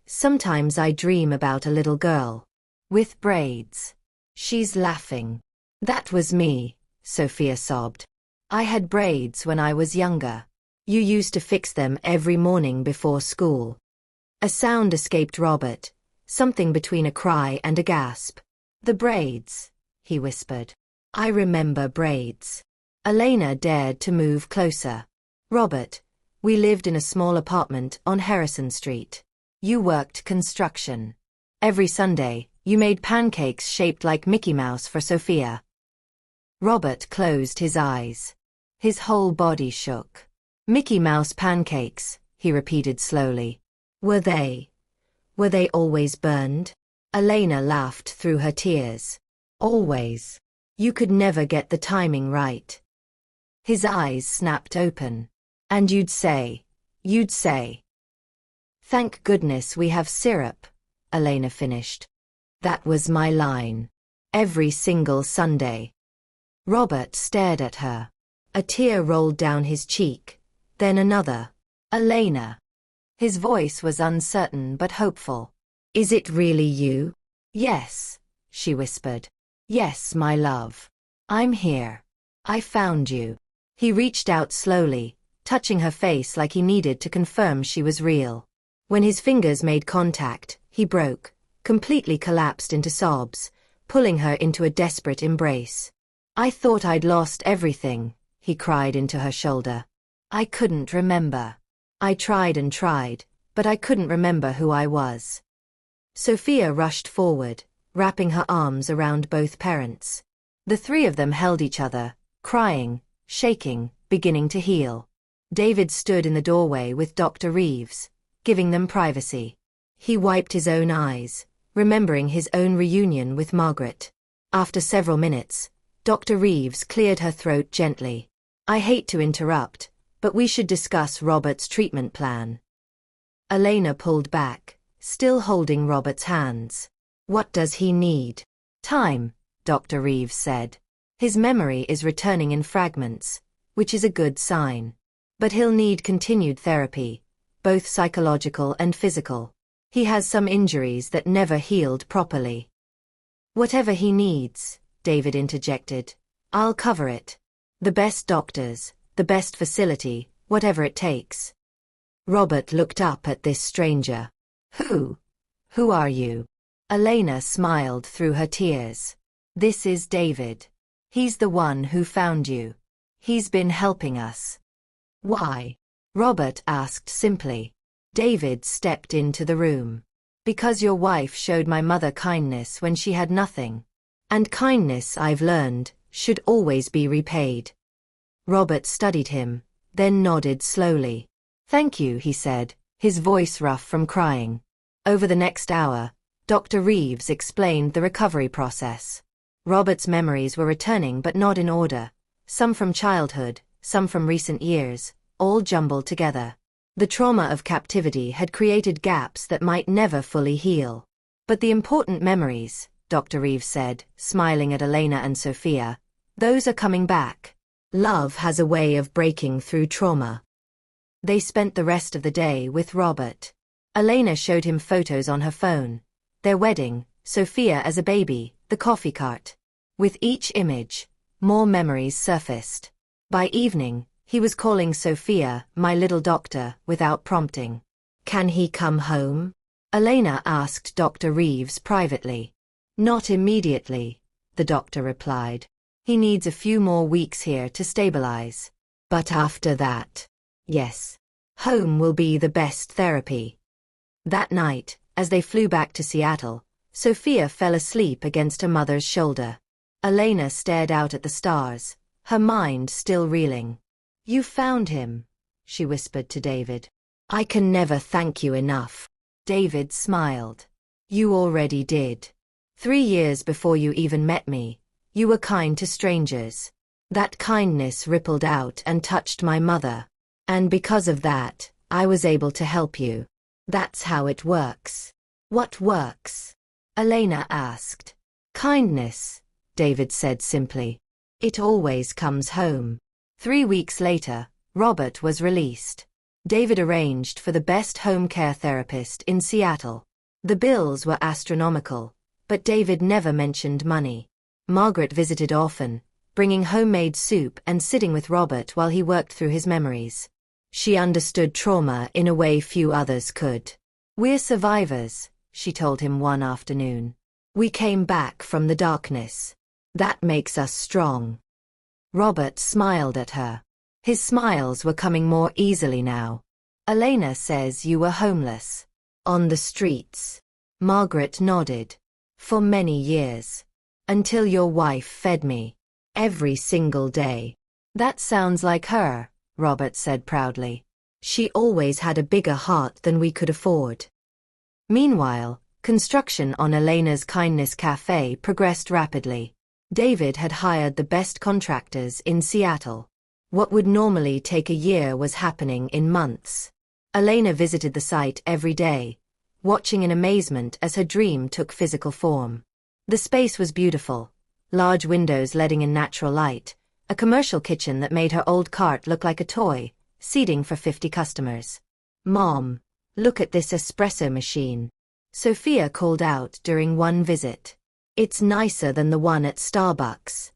Sometimes I dream about a little girl. With braids. She's laughing. That was me, Sophia sobbed. I had braids when I was younger. You used to fix them every morning before school. A sound escaped Robert, something between a cry and a gasp. The braids, he whispered. I remember braids. Elena dared to move closer. Robert, we lived in a small apartment on Harrison Street. You worked construction. Every Sunday, you made pancakes shaped like Mickey Mouse for Sophia. Robert closed his eyes. His whole body shook. Mickey Mouse pancakes, he repeated slowly. Were they always burned? Elena laughed through her tears. Always. You could never get the timing right. His eyes snapped open. And you'd say. Thank goodness we have syrup, Elena finished. That was my line. Every single Sunday. Robert stared at her. A tear rolled down his cheek, then another. Elena. His voice was uncertain but hopeful. Is it really you? Yes, she whispered. Yes, my love. I'm here. I found you. He reached out slowly, touching her face like he needed to confirm she was real. When his fingers made contact, he broke, completely collapsed into sobs, pulling her into a desperate embrace. I thought I'd lost everything, he cried into her shoulder. I couldn't remember. I tried and tried, but I couldn't remember who I was. Sophia rushed forward, wrapping her arms around both parents. The three of them held each other, crying, shaking, beginning to heal. David stood in the doorway with Dr. Reeves, giving them privacy. He wiped his own eyes, remembering his own reunion with Margaret. After several minutes, Dr. Reeves cleared her throat gently. I hate to interrupt, but we should discuss Robert's treatment plan. Elena pulled back, still holding Robert's hands. What does he need? Time, Dr. Reeves said. His memory is returning in fragments, which is a good sign. But he'll need continued therapy, both psychological and physical. He has some injuries that never healed properly. Whatever he needs, David interjected. I'll cover it. The best doctors, the best facility, whatever it takes. Robert looked up at this stranger. Who are you? Elena smiled through her tears. This is David. He's the one who found you. He's been helping us. Why? Robert asked simply. David stepped into the room. Because your wife showed my mother kindness when she had nothing. And kindness, I've learned, should always be repaid. Robert studied him, then nodded slowly. Thank you, he said, his voice rough from crying. Over the next hour, Dr. Reeves explained the recovery process. Robert's memories were returning but not in order, some from childhood, some from recent years, all jumbled together. The trauma of captivity had created gaps that might never fully heal. But the important memories, Dr. Reeves said, smiling at Elena and Sophia, those are coming back. Love has a way of breaking through trauma. They spent the rest of the day with Robert. Elena showed him photos on her phone. Their wedding, Sophia as a baby, the coffee cart. With each image, more memories surfaced. By evening, he was calling Sophia, my little doctor, without prompting. Can he come home? Elena asked Dr. Reeves privately. Not immediately, the doctor replied. He needs a few more weeks here to stabilize. But after that, yes, home will be the best therapy. That night, as they flew back to Seattle, Sophia fell asleep against her mother's shoulder. Elena stared out at the stars, her mind still reeling. "You found him," she whispered to David. "I can never thank you enough." David smiled. "You already did. 3 years before you even met me, you were kind to strangers. That kindness rippled out and touched my mother. And because of that, I was able to help you. That's how it works." "What works?" Elena asked. "Kindness," David said simply. "It always comes home." 3 weeks later, Robert was released. David arranged for the best home care therapist in Seattle. The bills were astronomical, but David never mentioned money. Margaret visited often, bringing homemade soup and sitting with Robert while he worked through his memories. She understood trauma in a way few others could. "We're survivors," she told him one afternoon. "We came back from the darkness. That makes us strong." Robert smiled at her. His smiles were coming more easily now. "Elena says you were homeless. On the streets." Margaret nodded. "For many years. Until your wife fed me. Every single day." "That sounds like her," Robert said proudly. "She always had a bigger heart than we could afford." Meanwhile, construction on Elena's Kindness Cafe progressed rapidly. David had hired the best contractors in Seattle. What would normally take a year was happening in months. Elena visited the site every day, watching in amazement as her dream took physical form. The space was beautiful. Large windows letting in natural light, a commercial kitchen that made her old cart look like a toy, seating for 50 customers. "Mom, look at this espresso machine," Sophia called out during one visit. "It's nicer than the one at Starbucks."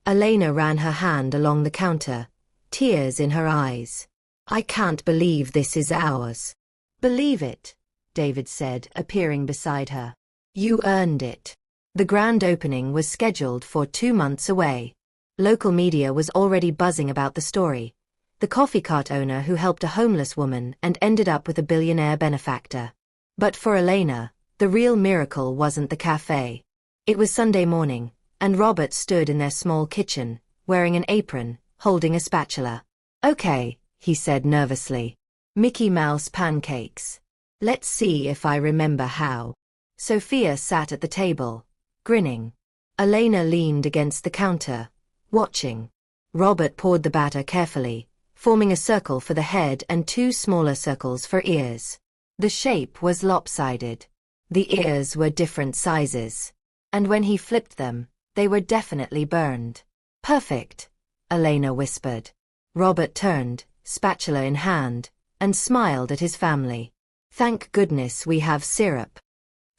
Elena ran her hand along the counter, tears in her eyes. "I can't believe this is ours." "Believe it," David said, appearing beside her. "You earned it." The grand opening was scheduled for 2 months away. Local media was already buzzing about the story. The coffee cart owner who helped a homeless woman and ended up with a billionaire benefactor. But for Elena, the real miracle wasn't the cafe. It was Sunday morning, and Robert stood in their small kitchen, wearing an apron, holding a spatula. "Okay," he said nervously. "Mickey Mouse pancakes. Let's see if I remember how." Sophia sat at the table, grinning. Elena leaned against the counter, watching. Robert poured the batter carefully, forming a circle for the head and 2 smaller circles for ears. The shape was lopsided. The ears were different sizes. And when he flipped them, they were definitely burned. "Perfect," Elena whispered. Robert turned, spatula in hand, and smiled at his family. "Thank goodness we have syrup."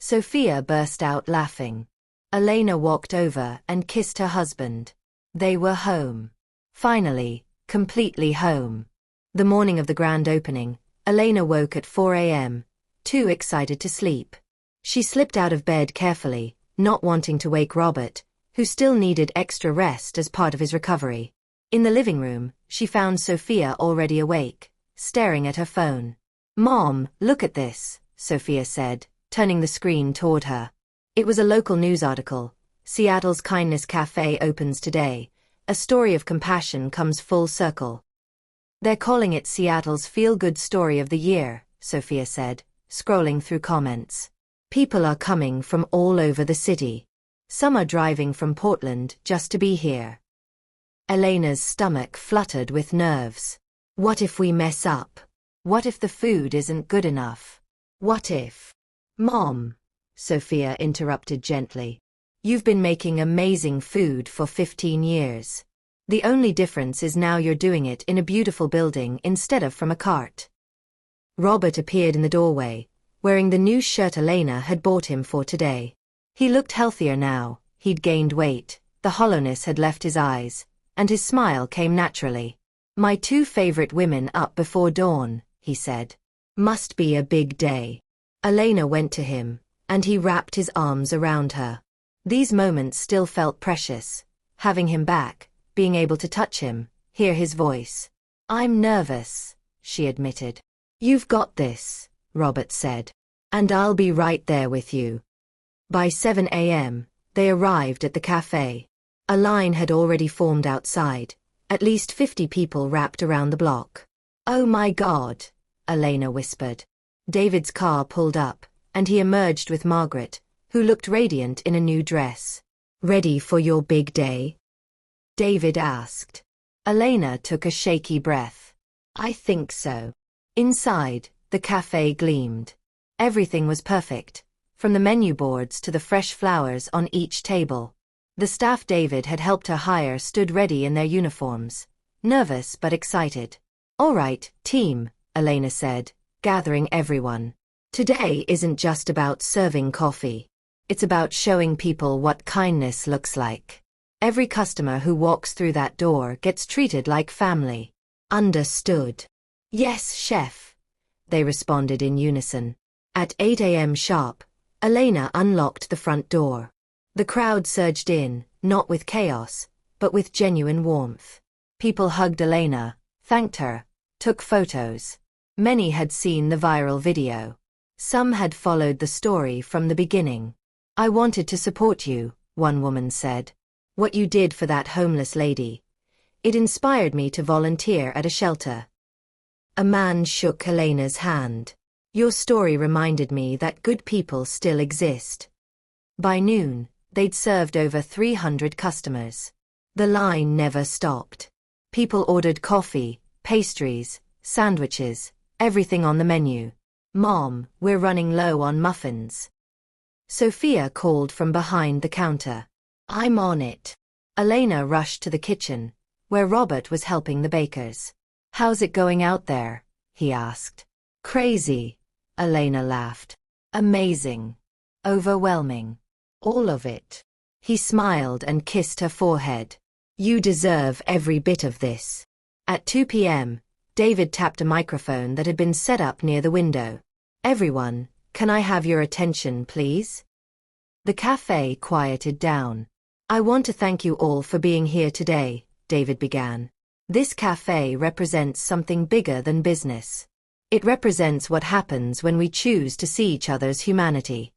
Sophia burst out laughing. Elena walked over and kissed her husband. They were home. Finally, completely home. The morning of the grand opening, Elena woke at 4 a.m., too excited to sleep. She slipped out of bed carefully, not wanting to wake Robert, who still needed extra rest as part of his recovery. In the living room, she found Sophia already awake, staring at her phone. "Mom, look at this," Sophia said, turning the screen toward her. It was a local news article. "Seattle's Kindness Cafe opens today. A story of compassion comes full circle." "They're calling it Seattle's feel-good story of the year," Sophia said, scrolling through comments. "People are coming from all over the city. Some are driving from Portland just to be here." Elena's stomach fluttered with nerves. What if we mess up? What if the food isn't good enough? What if... "Mom," Sophia interrupted gently. "You've been making amazing food for 15 years. The only difference is now you're doing it in a beautiful building instead of from a cart." Robert appeared in the doorway, wearing the new shirt Elena had bought him for today. He looked healthier now, he'd gained weight, the hollowness had left his eyes, and his smile came naturally. "My 2 favorite women up before dawn," he said. "Must be a big day." Elena went to him, and he wrapped his arms around her. These moments still felt precious. having him back, being able to touch him, hear his voice. "I'm nervous," she admitted. "You've got this," Robert said. "And I'll be right there with you." By 7 a.m., they arrived at the cafe. A line had already formed outside, at least 50 people wrapped around the block. "Oh my God," Elena whispered. David's car pulled up, and he emerged with Margaret, who looked radiant in a new dress. "Ready for your big day?" David asked. Elena took a shaky breath. "I think so." Inside, the cafe gleamed. Everything was perfect, from the menu boards to the fresh flowers on each table. The staff David had helped her hire stood ready in their uniforms, nervous but excited. "All right, team," Elena said, gathering everyone. "Today isn't just about serving coffee. It's about showing people what kindness looks like. Every customer who walks through that door gets treated like family." "Understood." "Yes, chef," they responded in unison. At 8 a.m. sharp, Elena unlocked the front door. The crowd surged in, not with chaos, but with genuine warmth. People hugged Elena, thanked her, took photos. Many had seen the viral video. Some had followed the story from the beginning. "I wanted to support you," one woman said. "What you did for that homeless lady. It inspired me to volunteer at a shelter." A man shook Elena's hand. "Your story reminded me that good people still exist." By noon, they'd served over 300 customers. The line never stopped. People ordered coffee, pastries, sandwiches, everything on the menu. "Mom, we're running low on muffins." Sophia called from behind the counter. "I'm on it." Elena rushed to the kitchen, where Robert was helping the bakers. "How's it going out there?" he asked. "Crazy," Elena laughed. "Amazing. Overwhelming. All of it." He smiled and kissed her forehead. "You deserve every bit of this." At 2 p.m., David tapped a microphone that had been set up near the window. "Everyone, can I have your attention, please?" The cafe quieted down. "I want to thank you all for being here today," David began. "This cafe represents something bigger than business. It represents what happens when we choose to see each other's humanity."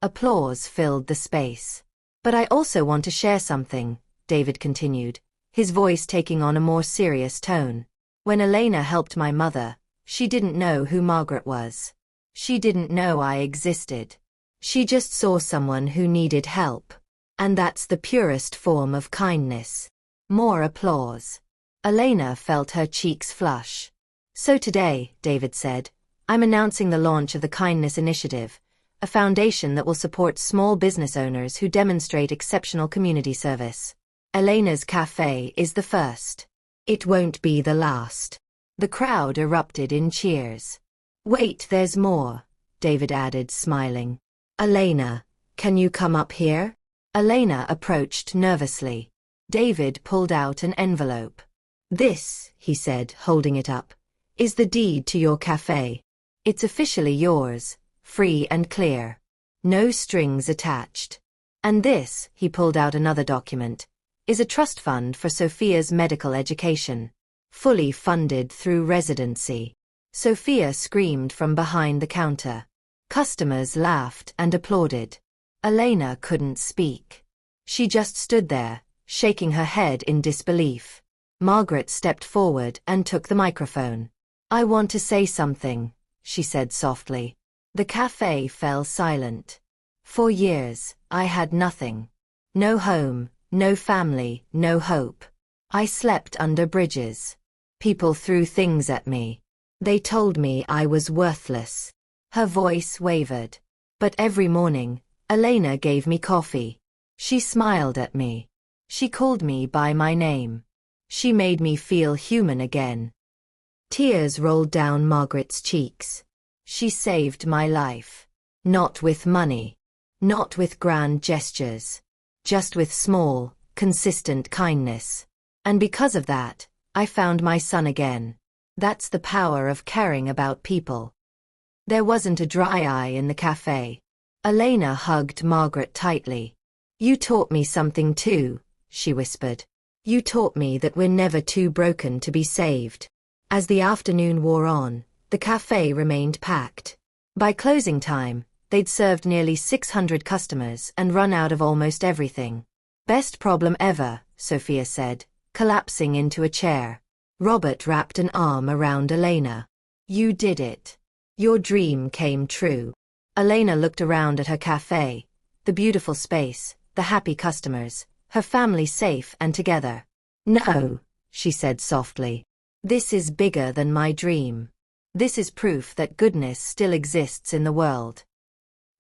Applause filled the space. "But I also want to share something," David continued, his voice taking on a more serious tone. "When Elena helped my mother, she didn't know who Margaret was. She didn't know I existed. She just saw someone who needed help. And that's the purest form of kindness." More applause. Elena felt her cheeks flush. "So today," David said, "I'm announcing the launch of the Kindness Initiative, a foundation that will support small business owners who demonstrate exceptional community service. Elena's cafe is the first. It won't be the last." The crowd erupted in cheers. "Wait, there's more," David added, smiling. "Elena, can you come up here?" Elena approached nervously. David pulled out an envelope. "This," he said, holding it up, "is the deed to your cafe. It's officially yours, free and clear. No strings attached. And this," he pulled out another document, "is a trust fund for Sophia's medical education. Fully funded through residency." Sophia screamed from behind the counter. Customers laughed and applauded. Elena couldn't speak. She just stood there, shaking her head in disbelief. Margaret stepped forward and took the microphone. "I want to say something," she said softly. The cafe fell silent. "For years, I had nothing. No home, no family, no hope. I slept under bridges. People threw things at me. They told me I was worthless." Her voice wavered. "But every morning, Elena gave me coffee. She smiled at me. She called me by my name. She made me feel human again." Tears rolled down Margaret's cheeks. "She saved my life. Not with money. Not with grand gestures. Just with small, consistent kindness. And because of that, I found my son again. That's the power of caring about people." There wasn't a dry eye in the cafe. Elena hugged Margaret tightly. "You taught me something too," she whispered. You taught me that we're never too broken to be saved. As the afternoon wore on, the cafe remained packed. By closing time, they'd served nearly 600 customers and run out of almost everything. Best problem ever, Sophia said, collapsing into a chair. Robert wrapped an arm around Elena. You did it. Your dream came true. Elena looked around at her cafe, the beautiful space, the happy customers, her family safe and together. No, she said softly. This is bigger than my dream. This is proof that goodness still exists in the world.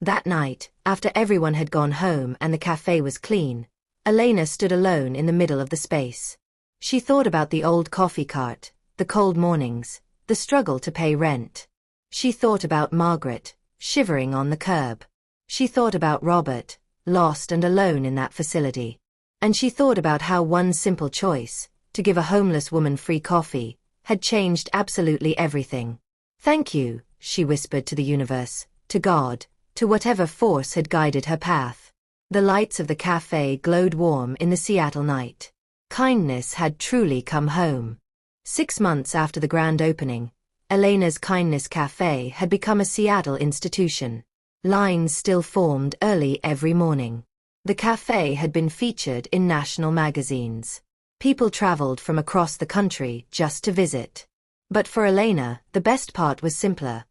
That night, after everyone had gone home and the cafe was clean, Elena stood alone in the middle of the space. She thought about the old coffee cart, the cold mornings, the struggle to pay rent. She thought about Margaret, shivering on the curb. She thought about Robert, lost and alone in that facility. And she thought about how one simple choice, to give a homeless woman free coffee, had changed absolutely everything. Thank you, she whispered to the universe, to God, to whatever force had guided her path. The lights of the cafe glowed warm in the Seattle night. Kindness had truly come home. 6 months after the grand opening, Elena's Kindness Cafe had become a Seattle institution. Lines still formed early every morning. The cafe had been featured in national magazines. People traveled from across the country just to visit. But for Elena, the best part was simpler.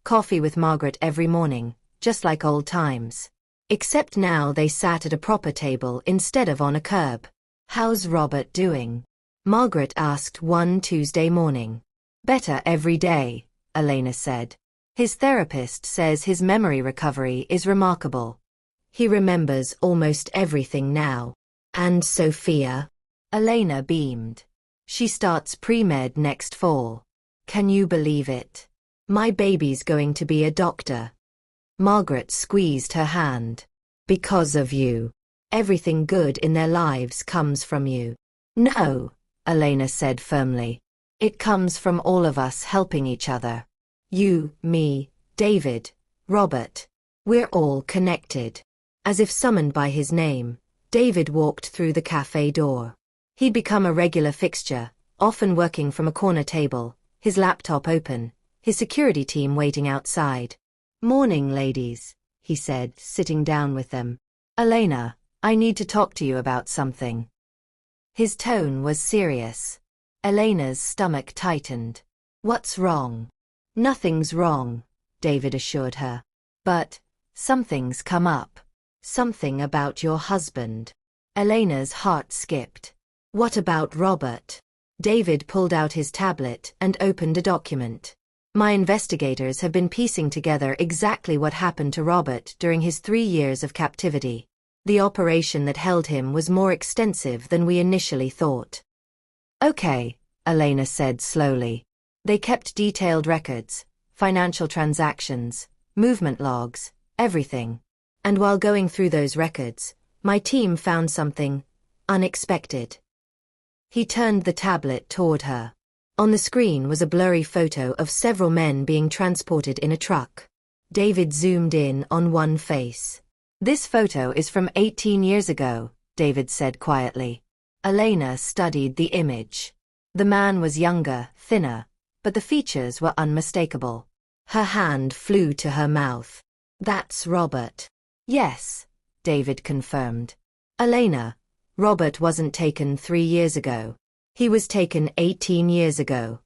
Coffee with Margaret every morning, just like old times. Except now they sat at a proper table instead of on a curb. How's Robert doing? Margaret asked one Tuesday morning. Better every day, Elena said. His therapist says his memory recovery is remarkable. He remembers almost everything now. And Sophia? Elena beamed. She starts pre-med next fall. Can you believe it? My baby's going to be a doctor. Margaret squeezed her hand. Because of you. Everything good in their lives comes from you. No, Elena said firmly. It comes from all of us helping each other. You, me, David, Robert. We're all connected. As if summoned by his name, David walked through the cafe door. He'd become a regular fixture, often working from a corner table, his laptop open, his security team waiting outside. Morning, ladies, he said, sitting down with them. Elena, I need to talk to you about something. His tone was serious. Elena's stomach tightened. What's wrong? Nothing's wrong, David assured her. But something's come up. Something about your husband. Elena's heart skipped. What about Robert? David pulled out his tablet and opened a document. My investigators have been piecing together exactly what happened to Robert during his 3 years of captivity. The operation that held him was more extensive than we initially thought. Okay, Elena said slowly. They kept detailed records, financial transactions, movement logs, everything. And while going through those records, my team found something unexpected. He turned the tablet toward her. On the screen was a blurry photo of several men being transported in a truck. David zoomed in on one face. This photo is from 18 years ago, David said quietly. Elena studied the image. The man was younger, thinner, but the features were unmistakable. Her hand flew to her mouth. That's Robert. Yes, David confirmed. Elena, Robert wasn't taken 3 years ago. He was taken 18 years ago.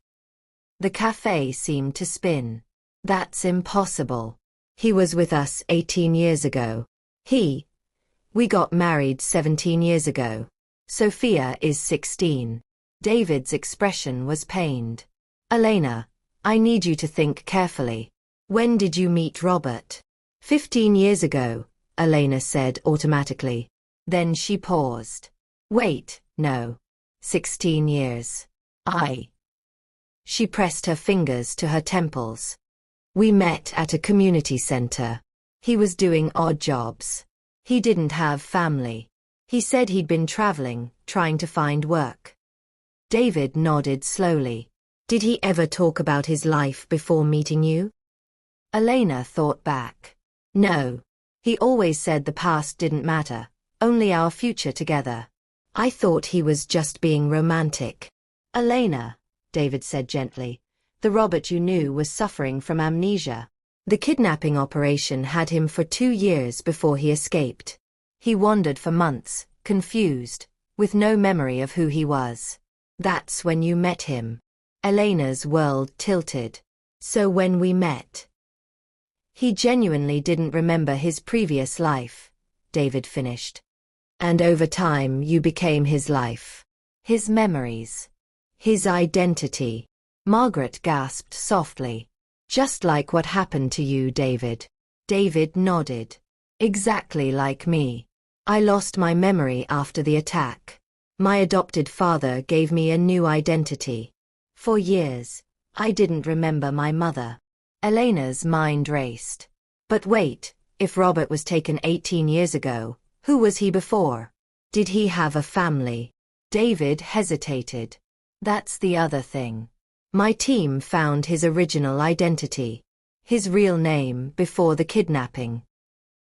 The cafe seemed to spin. That's impossible. He was with us 18 years ago. We got married 17 years ago. Sophia is 16. David's expression was pained. Elena, I need you to think carefully. When did you meet Robert? 15 years ago, Elena said automatically. Then she paused. Wait, no. 16 years. She pressed her fingers to her temples. We met at a community center. He was doing odd jobs. He didn't have family. He said he'd been traveling, trying to find work. David nodded slowly. Did he ever talk about his life before meeting you? Elena thought back. No. He always said the past didn't matter, only our future together. I thought he was just being romantic. Elena, David said gently, the Robert you knew was suffering from amnesia. The kidnapping operation had him for 2 years before he escaped. He wandered for months, confused, with no memory of who he was. That's when you met him. Elena's world tilted. So when we met. He genuinely didn't remember his previous life, David finished. And over time you became his life. His memories. His identity. Margaret gasped softly. Just like what happened to you, David. David nodded. Exactly like me. I lost my memory after the attack. My adopted father gave me a new identity. For years, I didn't remember my mother. Elena's mind raced. But wait, if Robert was taken 18 years ago, who was he before? Did he have a family? David hesitated. That's the other thing. My team found his original identity. His real name before the kidnapping.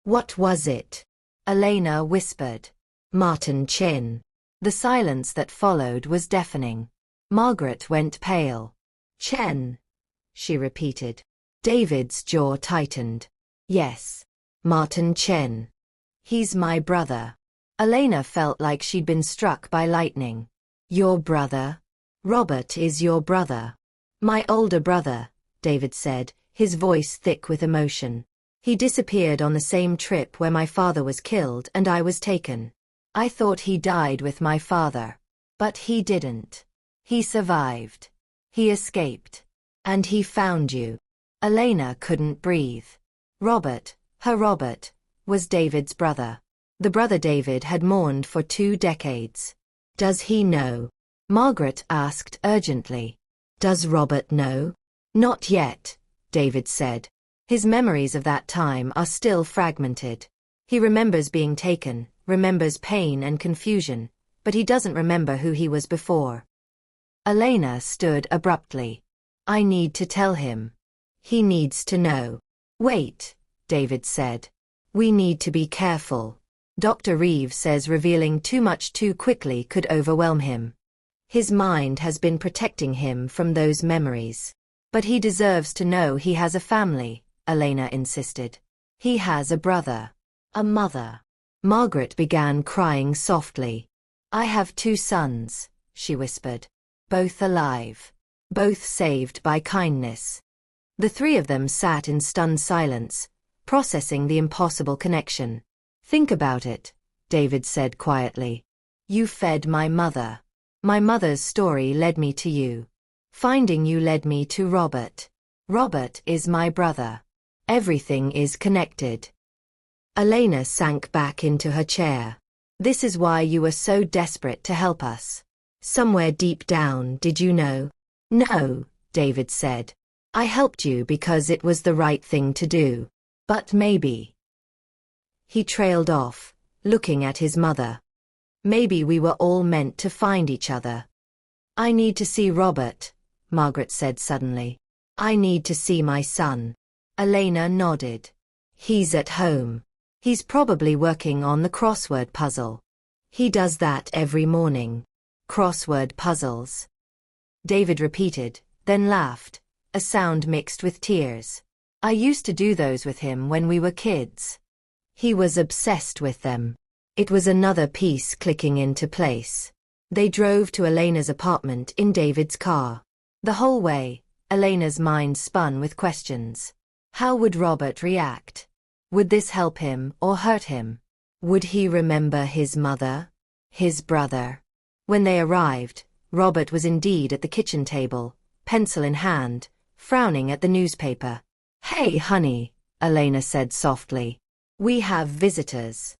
What was it? Elena whispered. Martin Chin. The silence that followed was deafening. Margaret went pale. Chen, she repeated. David's jaw tightened. Yes, Martin Chen. He's my brother. Elena felt like she'd been struck by lightning. Your brother? Robert is your brother. My older brother, David said, his voice thick with emotion. He disappeared on the same trip where my father was killed and I was taken. I thought he died with my father. But he didn't. He survived. He escaped. And he found you. Elena couldn't breathe. Robert, her Robert, was David's brother. The brother David had mourned for 2 decades. Does he know? Margaret asked urgently. Does Robert know? Not yet, David said. His memories of that time are still fragmented. He remembers being taken, remembers pain and confusion, but he doesn't remember who he was before. Elena stood abruptly. I need to tell him. He needs to know. Wait, David said. We need to be careful. Dr. Reeves says revealing too much too quickly could overwhelm him. His mind has been protecting him from those memories. But he deserves to know he has a family, Elena insisted. He has a brother. A mother. Margaret began crying softly. I have 2 sons, she whispered. Both alive. Both saved by kindness. The 3 of them sat in stunned silence, processing the impossible connection. Think about it, David said quietly. You fed my mother. My mother's story led me to you. Finding you led me to Robert. Robert is my brother. Everything is connected. Elena sank back into her chair. This is why you were so desperate to help us. Somewhere deep down, did you know? No, David said. I helped you because it was the right thing to do. But maybe. He trailed off, looking at his mother. Maybe we were all meant to find each other. I need to see Robert, Margaret said suddenly. I need to see my son. Elena nodded. He's at home. He's probably working on the crossword puzzle. He does that every morning. Crossword puzzles. David repeated, then laughed, a sound mixed with tears. I used to do those with him when we were kids. He was obsessed with them. It was another piece clicking into place. They drove to Elena's apartment in David's car. The whole way, Elena's mind spun with questions. How would Robert react? Would this help him or hurt him? Would he remember his mother? His brother? When they arrived, Robert was indeed at the kitchen table, pencil in hand, frowning at the newspaper. Hey, honey, Elena said softly. We have visitors.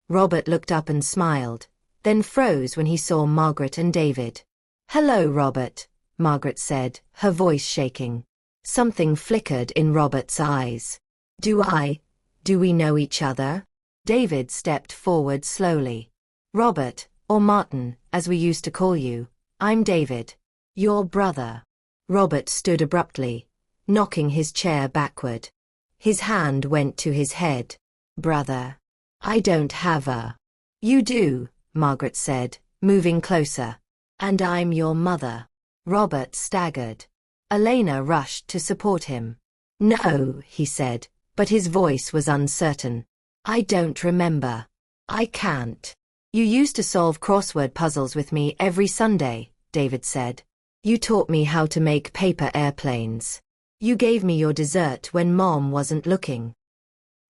Robert looked up and smiled, then froze when he saw Margaret and David. Hello, Robert, Margaret said, her voice shaking. Something flickered in Robert's eyes. Do we know each other? David stepped forward slowly. Robert, or Martin, as we used to call you, I'm David. Your brother. Robert stood abruptly, knocking his chair backward. His hand went to his head. Brother. I don't have a. You do, Margaret said, moving closer. And I'm your mother. Robert staggered. Elena rushed to support him. No, he said, but his voice was uncertain. I don't remember. I can't. You used to solve crossword puzzles with me every Sunday, David said. You taught me how to make paper airplanes. You gave me your dessert when Mom wasn't looking.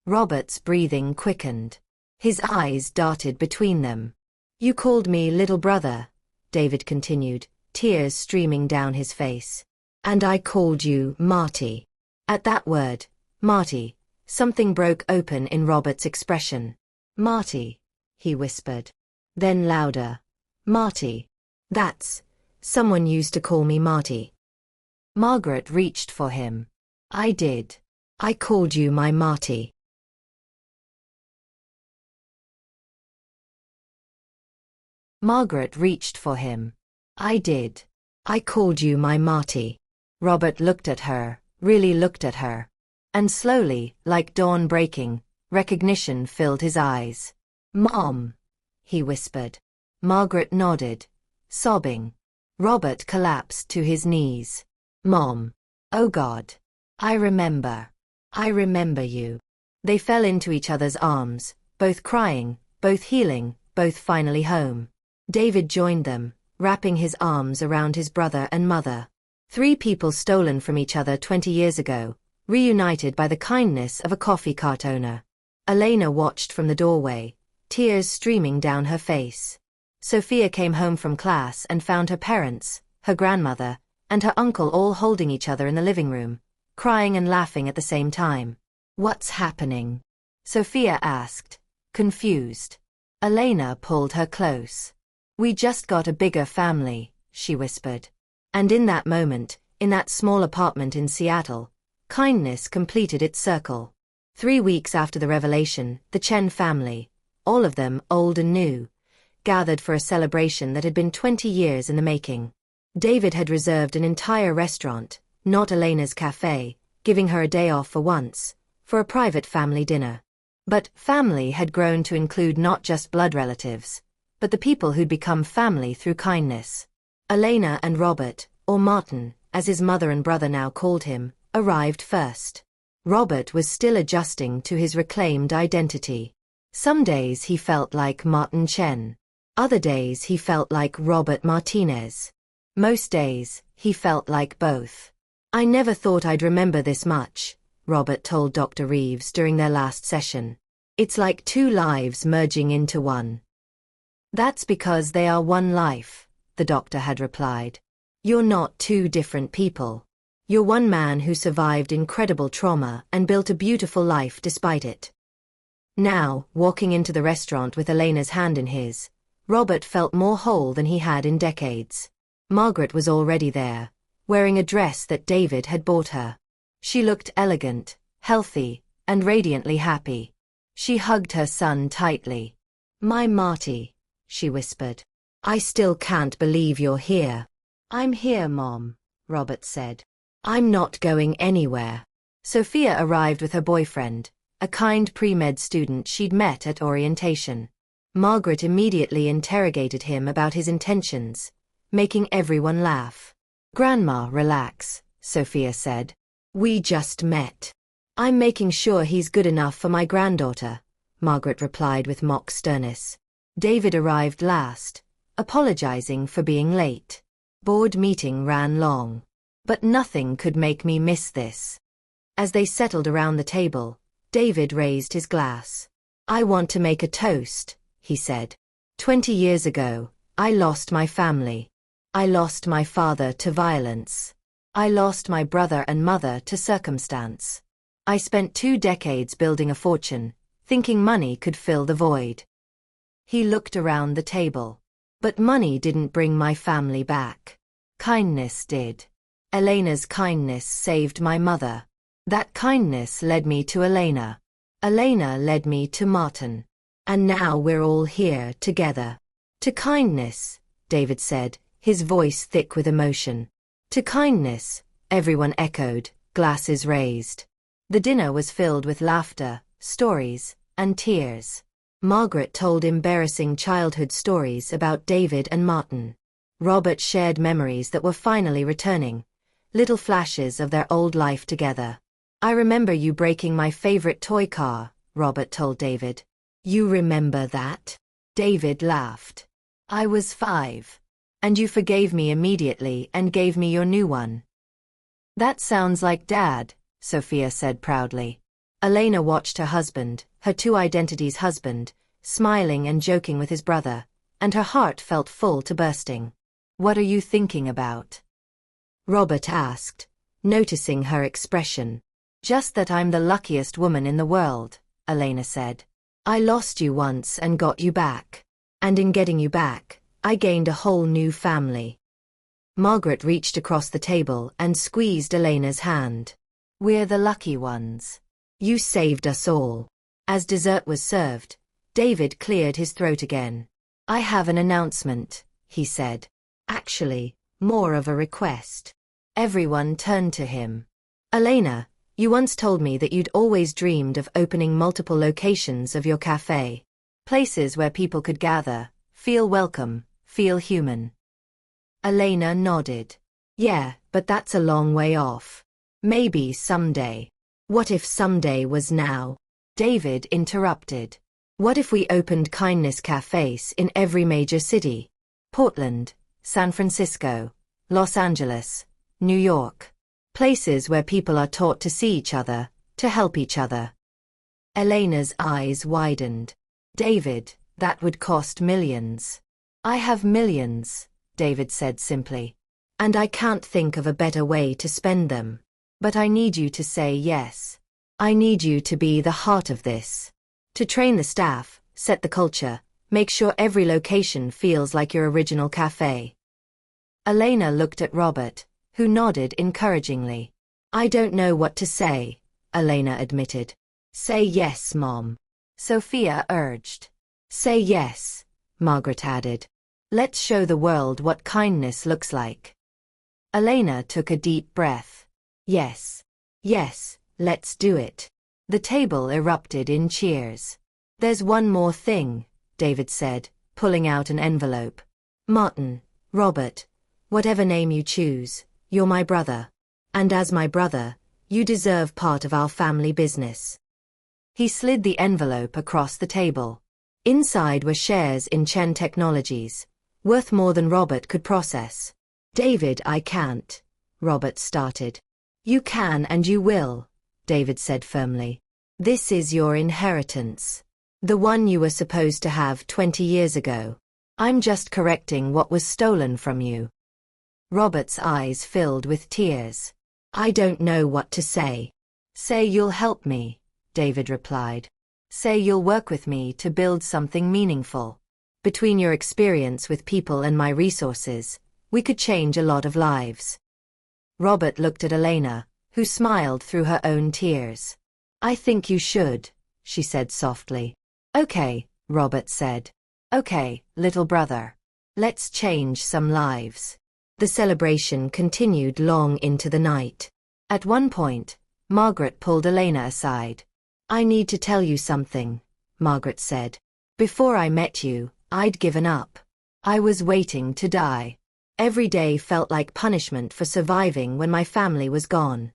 Robert's breathing quickened. His eyes darted between them. You called me little brother, David continued, tears streaming down his face. And I called you Marty. At that word, Marty, something broke open in Robert's expression. Marty, he whispered. Then louder. Marty. Someone used to call me Marty. Margaret reached for him. I did. I called you my Marty. Margaret reached for him. I did. I called you my Marty. Robert looked at her, really looked at her. And slowly, like dawn breaking, recognition filled his eyes. Mom, he whispered. Margaret nodded, sobbing. Robert collapsed to his knees. Mom. Oh God. I remember. I remember you. They fell into each other's arms, both crying, both healing, both finally home. David joined them, wrapping his arms around his brother and mother. 3 people stolen from each other 20 years ago, reunited by the kindness of a coffee cart owner. Elena watched from the doorway, tears streaming down her face. Sophia came home from class and found her parents, her grandmother, and her uncle all holding each other in the living room, crying and laughing at the same time. What's happening? Sophia asked, confused. Elena pulled her close. We just got a bigger family, she whispered. And in that moment, in that small apartment in Seattle, kindness completed its circle. 3 weeks after the revelation, the Chen family, all of them old and new, gathered for a celebration that had been 20 years in the making. David had reserved an entire restaurant, not Elena's cafe, giving her a day off for once, for a private family dinner. But family had grown to include not just blood relatives, but the people who'd become family through kindness. Elena and Robert, or Martin, as his mother and brother now called him, arrived first. Robert was still adjusting to his reclaimed identity. Some days he felt like Martin Chen. Other days he felt like Robert Martinez. Most days, he felt like both. I never thought I'd remember this much, Robert told Dr. Reeves during their last session. It's like 2 lives merging into one. That's because they are one life, the doctor had replied. You're not 2 different people. You're one man who survived incredible trauma and built a beautiful life despite it. Now, walking into the restaurant with Elena's hand in his, Robert felt more whole than he had in decades. Margaret was already there, wearing a dress that David had bought her. She looked elegant, healthy, and radiantly happy. She hugged her son tightly. My Marty, she whispered. I still can't believe you're here. I'm here, Mom, Robert said. I'm not going anywhere. Sophia arrived with her boyfriend, a kind pre-med student she'd met at orientation. Margaret immediately interrogated him about his intentions, making everyone laugh. Grandma, relax, Sophia said. We just met. I'm making sure he's good enough for my granddaughter, Margaret replied with mock sternness. David arrived last, apologizing for being late. Board meeting ran long. But nothing could make me miss this. As they settled around the table, David raised his glass. I want to make a toast, he said. 20 years ago, I lost my family. I lost my father to violence. I lost my brother and mother to circumstance. I spent 2 decades building a fortune, thinking money could fill the void. He looked around the table. But money didn't bring my family back. Kindness did. Elena's kindness saved my mother. That kindness led me to Elena. Elena led me to Martin. And now we're all here together. To kindness, David said, his voice thick with emotion. To kindness, everyone echoed, glasses raised. The dinner was filled with laughter, stories, and tears. Margaret told embarrassing childhood stories about David and Martin. Robert shared memories that were finally returning, little flashes of their old life together. I remember you breaking my favorite toy car, Robert told David. You remember that? David laughed. I was 5. And you forgave me immediately and gave me your new one. That sounds like Dad, Sophia said proudly. Elena watched her husband, her two identities husband, smiling and joking with his brother, and her heart felt full to bursting. What are you thinking about? Robert asked, noticing her expression. Just that I'm the luckiest woman in the world, Elena said. I lost you once and got you back. And in getting you back, I gained a whole new family. Margaret reached across the table and squeezed Elena's hand. We're the lucky ones. You saved us all. As dessert was served, David cleared his throat again. I have an announcement, he said. Actually, more of a request. Everyone turned to him. Elena, you once told me that you'd always dreamed of opening multiple locations of your cafe. Places where people could gather, feel welcome, feel human. Elena nodded. Yeah, but that's a long way off. Maybe someday. What if someday was now? David interrupted. What if we opened kindness cafes in every major city? Portland, San Francisco, Los Angeles, New York. Places where people are taught to see each other, to help each other. Elena's eyes widened. David, that would cost millions. I have millions, David said simply. And I can't think of a better way to spend them. But I need you to say yes. I need you to be the heart of this. To train the staff, set the culture, make sure every location feels like your original cafe. Elena looked at Robert, who nodded encouragingly. I don't know what to say, Elena admitted. Say yes, Mom. Sophia urged. Say yes, Margaret added. Let's show the world what kindness looks like. Elena took a deep breath. Yes. Yes, let's do it. The table erupted in cheers. There's one more thing, David said, pulling out an envelope. Martin, Robert, whatever name you choose, you're my brother. And as my brother, you deserve part of our family business. He slid the envelope across the table. Inside were shares in Chen Technologies, worth more than Robert could process. David, I can't, Robert started. You can and you will, David said firmly. This is your inheritance. The one you were supposed to have 20 years ago. I'm just correcting what was stolen from you. Robert's eyes filled with tears. I don't know what to say. Say you'll help me, David replied. Say you'll work with me to build something meaningful. Between your experience with people and my resources, we could change a lot of lives. Robert looked at Elena, who smiled through her own tears. I think you should, she said softly. Okay, Robert said. Okay, little brother. Let's change some lives. The celebration continued long into the night. At one point, Margaret pulled Elena aside. I need to tell you something, Margaret said. Before I met you, I'd given up. I was waiting to die. Every day felt like punishment for surviving when my family was gone.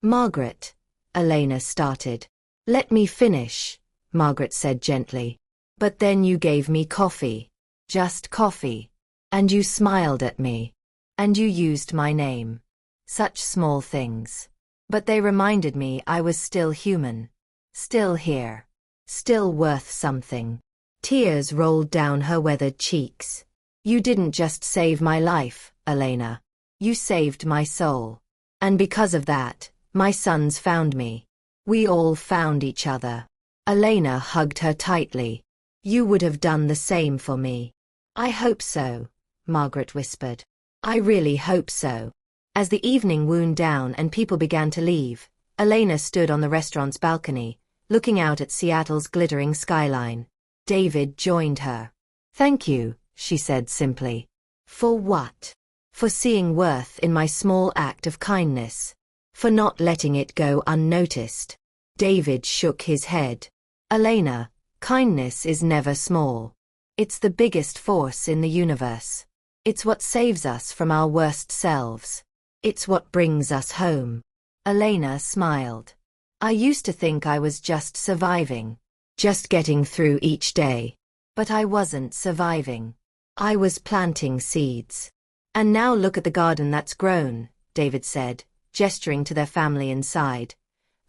Margaret, Elena started. Let me finish, Margaret said gently. But then you gave me coffee. Just coffee. And you smiled at me. And you used my name. Such small things. But they reminded me I was still human. Still here. Still worth something. Tears rolled down her weathered cheeks. You didn't just save my life, Elena. You saved my soul. And because of that, my sons found me. We all found each other. Elena hugged her tightly. You would have done the same for me. I hope so, Margaret whispered. I really hope so. As the evening wound down and people began to leave, Elena stood on the restaurant's balcony, looking out at Seattle's glittering skyline. David joined her. Thank you, she said simply. For what? For seeing worth in my small act of kindness. For not letting it go unnoticed. David shook his head. Elena, Kindness is never small. It's the biggest force in the universe. It's what saves us from our worst selves. It's what brings us home. Elena smiled. I used to think I was just surviving. Just getting through each day. But I wasn't surviving. I was planting seeds. And now look at the garden that's grown, David said, gesturing to their family inside.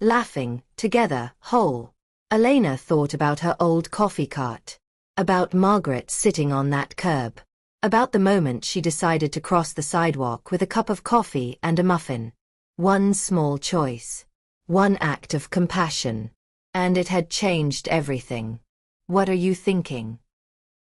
Laughing, together, whole. Elena thought about her old coffee cart. About Margaret sitting on that curb. About the moment she decided to cross the sidewalk with a cup of coffee and a muffin. One small choice. One act of compassion. And it had changed everything. What are you thinking?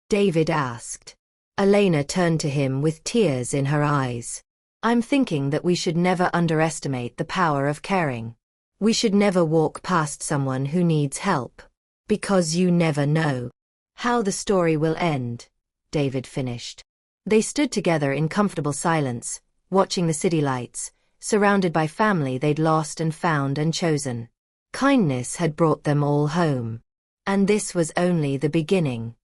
David asked. Elena turned to him with tears in her eyes. I'm thinking that we should never underestimate the power of caring. We should never walk past someone who needs help. Because you never know how the story will end, David finished. They stood together in comfortable silence, watching the city lights, surrounded by family they'd lost and found and chosen. Kindness had brought them all home. And this was only the beginning.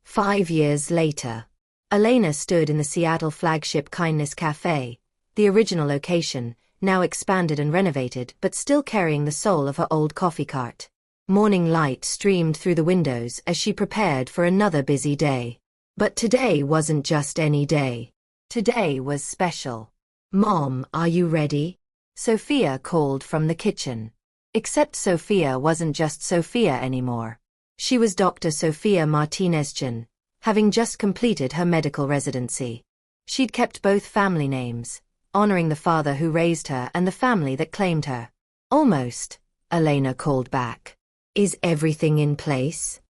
5 years later, Elena stood in the Seattle flagship Kindness Cafe, the original location, now expanded and renovated but still carrying the soul of her old coffee cart. Morning light streamed through the windows as she prepared for another busy day. But today wasn't just any day. Today was special. Mom, are you ready? Sophia called from the kitchen. Except Sophia wasn't just Sophia anymore. She was Dr. Sophia Martinez-Chen, having just completed her medical residency. She'd kept both family names, honoring the father who raised her and the family that claimed her. Almost, Elena called back. Is everything in place?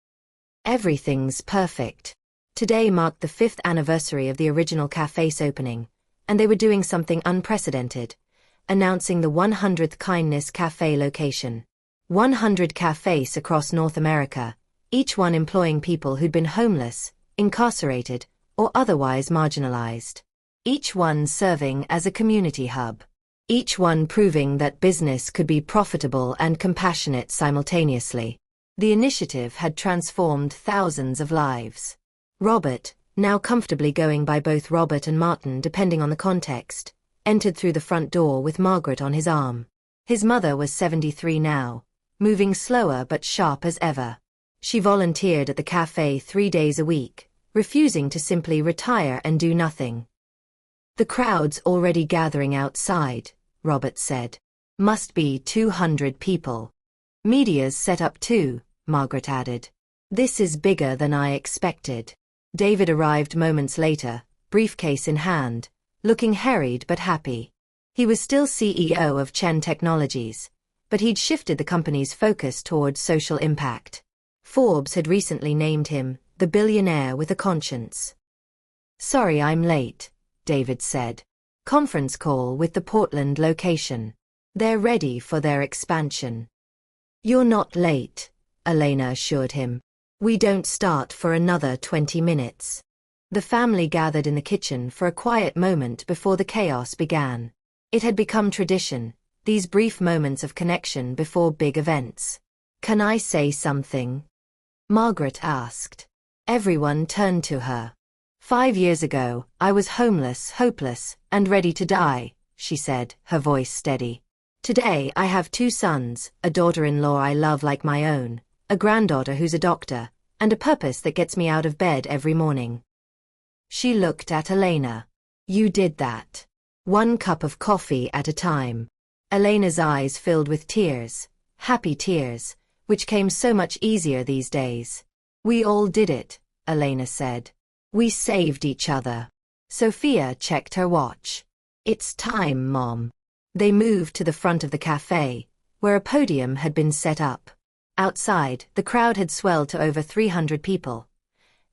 Everything's perfect. Today marked the 5th anniversary of the original cafe's opening, and they were doing something unprecedented, announcing the 100th Kindness Cafe location. 100 cafes across North America, each one employing people who'd been homeless, incarcerated, or otherwise marginalized. Each one serving as a community hub. Each one proving that business could be profitable and compassionate simultaneously. The initiative had transformed thousands of lives. Robert, now comfortably going by both Robert and Martin depending on the context, entered through the front door with Margaret on his arm. His mother was 73 now, moving slower but sharp as ever. She volunteered at the cafe 3 days a week, refusing to simply retire and do nothing. The crowd's already gathering outside, Robert said. Must be 200 people. Media's set up too, Margaret added. This is bigger than I expected. David arrived moments later, briefcase in hand, looking harried but happy. He was still CEO of Chen Technologies, but he'd shifted the company's focus towards social impact. Forbes had recently named him the billionaire with a conscience. Sorry I'm late, David said. Conference call with the Portland location. They're ready for their expansion. You're not late, Elena assured him. We don't start for another 20 minutes. The family gathered in the kitchen for a quiet moment before the chaos began. It had become tradition, these brief moments of connection before big events. Can I say something? Margaret asked. Everyone turned to her. 5 years ago, I was homeless, hopeless, and ready to die, she said, her voice steady. Today I have 2 sons, a daughter-in-law I love like my own, a granddaughter who's a doctor, and a purpose that gets me out of bed every morning. She looked at Elena. You did that. 1 cup of coffee at a time. Elena's eyes filled with tears, happy tears, which came so much easier these days. We all did it, Elena said. We saved each other. Sophia checked her watch. It's time, Mom. They moved to the front of the cafe, where a podium had been set up. Outside, the crowd had swelled to over 300 people.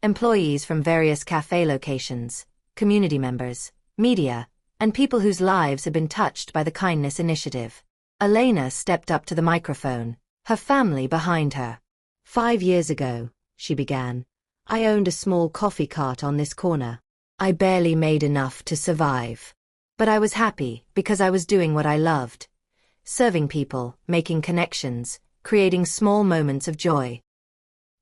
Employees from various cafe locations, community members, media, and people whose lives had been touched by the Kindness Initiative. Elena stepped up to the microphone, her family behind her. 5 years ago, she began, I owned a small coffee cart on this corner. I barely made enough to survive. But I was happy because I was doing what I loved. Serving people, making connections, creating small moments of joy.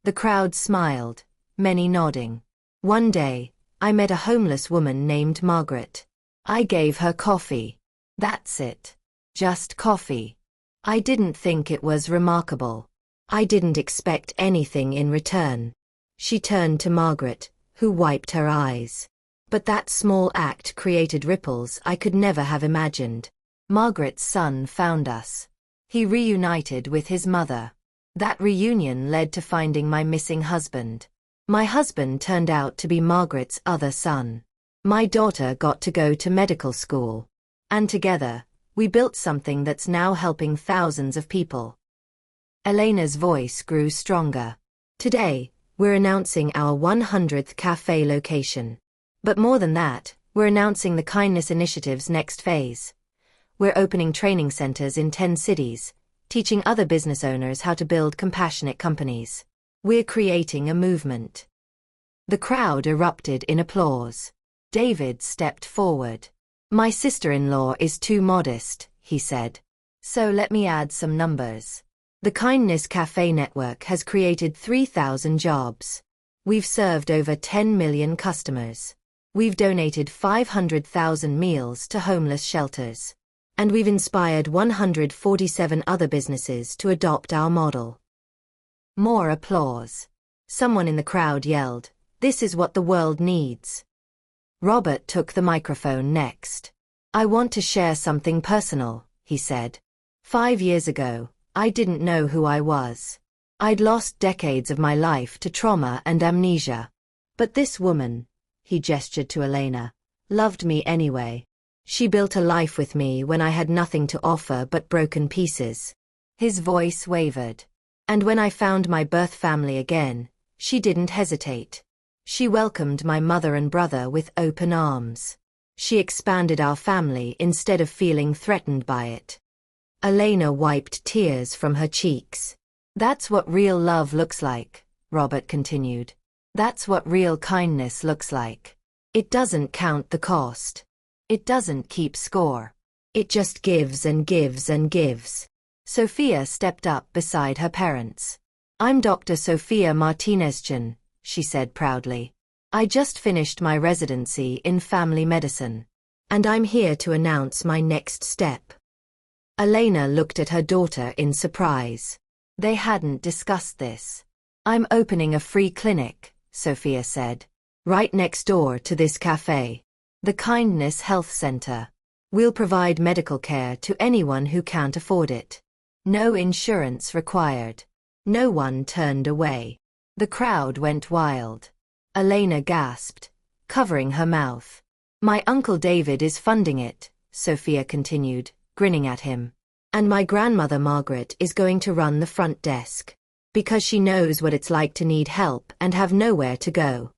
The crowd smiled, many nodding. One day, I met a homeless woman named Margaret. I gave her coffee. That's it. Just coffee. I didn't think it was remarkable. I didn't expect anything in return. She turned to Margaret, who wiped her eyes. But that small act created ripples I could never have imagined. Margaret's son found us. He reunited with his mother. That reunion led to finding my missing husband. My husband turned out to be Margaret's other son. My daughter got to go to medical school. And together, we built something that's now helping thousands of people. Elena's voice grew stronger. Today, we're announcing our 100th cafe location. But more than that, we're announcing the Kindness Initiative's next phase. We're opening training centers in 10 cities, teaching other business owners how to build compassionate companies. We're creating a movement. The crowd erupted in applause. David stepped forward. My sister-in-law is too modest, he said. So let me add some numbers. The Kindness Cafe Network has created 3,000 jobs. We've served over 10 million customers. We've donated 500,000 meals to homeless shelters. And we've inspired 147 other businesses to adopt our model. More applause. Someone in the crowd yelled, "This is what the world needs." Robert took the microphone next. I want to share something personal, he said. 5 years ago, I didn't know who I was. I'd lost decades of my life to trauma and amnesia. But this woman, he gestured to Elena, loved me anyway. She built a life with me when I had nothing to offer but broken pieces. His voice wavered. And when I found my birth family again, she didn't hesitate. She welcomed my mother and brother with open arms. She expanded our family instead of feeling threatened by it. Elena wiped tears from her cheeks. That's what real love looks like, Robert continued. That's what real kindness looks like. It doesn't count the cost. It doesn't keep score. It just gives and gives and gives. Sophia stepped up beside her parents. I'm Dr. Sophia Martinez-Chan, she said proudly. I just finished my residency in family medicine. And I'm here to announce my next step. Elena looked at her daughter in surprise. They hadn't discussed this. I'm opening a free clinic, Sophia said. Right next door to this cafe. The Kindness Health Center. We'll provide medical care to anyone who can't afford it. No insurance required. No one turned away. The crowd went wild. Elena gasped, covering her mouth. My Uncle David is funding it, Sophia continued, grinning at him. And my grandmother Margaret is going to run the front desk. Because she knows what it's like to need help and have nowhere to go.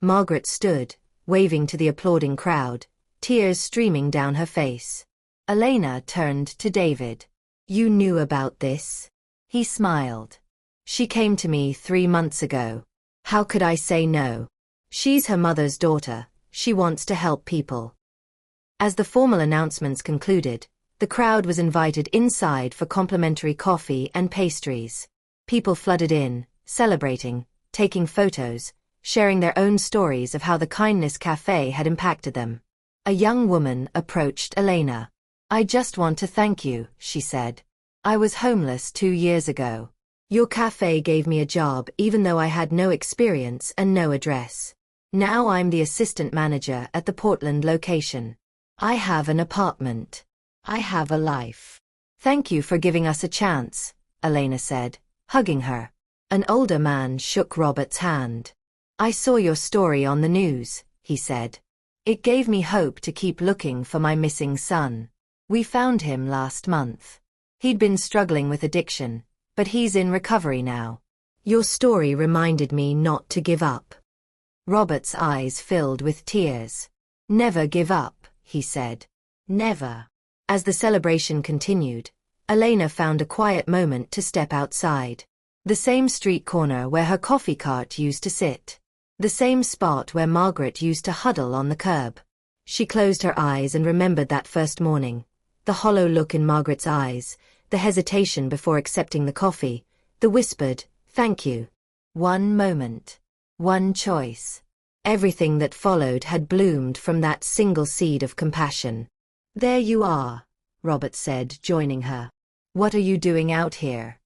Margaret stood, waving to the applauding crowd, tears streaming down her face. Elena turned to David. You knew about this? He smiled. She came to me 3 months ago. How could I say no? She's her mother's daughter. She wants to help people. As the formal announcements concluded, the crowd was invited inside for complimentary coffee and pastries. People flooded in, celebrating, taking photos, sharing their own stories of how the Kindness Cafe had impacted them. A young woman approached Elena. I just want to thank you, she said. I was homeless 2 years ago. Your cafe gave me a job even though I had no experience and no address. Now I'm the assistant manager at the Portland location. I have an apartment. I have a life. Thank you for giving us a chance, Elena said, hugging her. An older man shook Robert's hand. I saw your story on the news, he said. It gave me hope to keep looking for my missing son. We found him last month. He'd been struggling with addiction, but he's in recovery now. Your story reminded me not to give up. Robert's eyes filled with tears. Never give up, he said. Never. As the celebration continued, Elena found a quiet moment to step outside. The same street corner where her coffee cart used to sit. The same spot where Margaret used to huddle on the curb. She closed her eyes and remembered that first morning. The hollow look in Margaret's eyes, the hesitation before accepting the coffee, the whispered, "Thank you." One moment. One choice. Everything that followed had bloomed from that single seed of compassion. There you are, Robert said, joining her. What are you doing out here?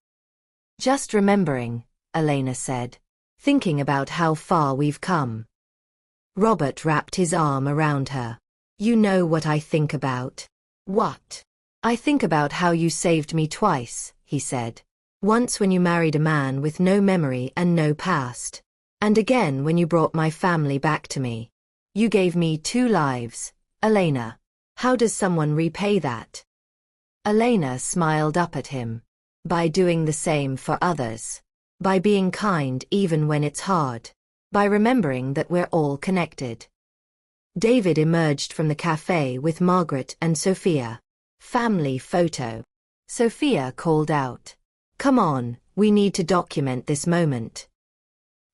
Just remembering, Elena said. Thinking about how far we've come. Robert wrapped his arm around her. You know what I think about. What? I think about how you saved me twice, he said. Once when you married a man with no memory and no past. And again when you brought my family back to me. You gave me 2 lives, Elena. How does someone repay that? Elena smiled up at him. By doing the same for others. By being kind even when it's hard. By remembering that we're all connected. David emerged from the cafe with Margaret and Sophia. Family photo. Sophia called out. Come on, we need to document this moment.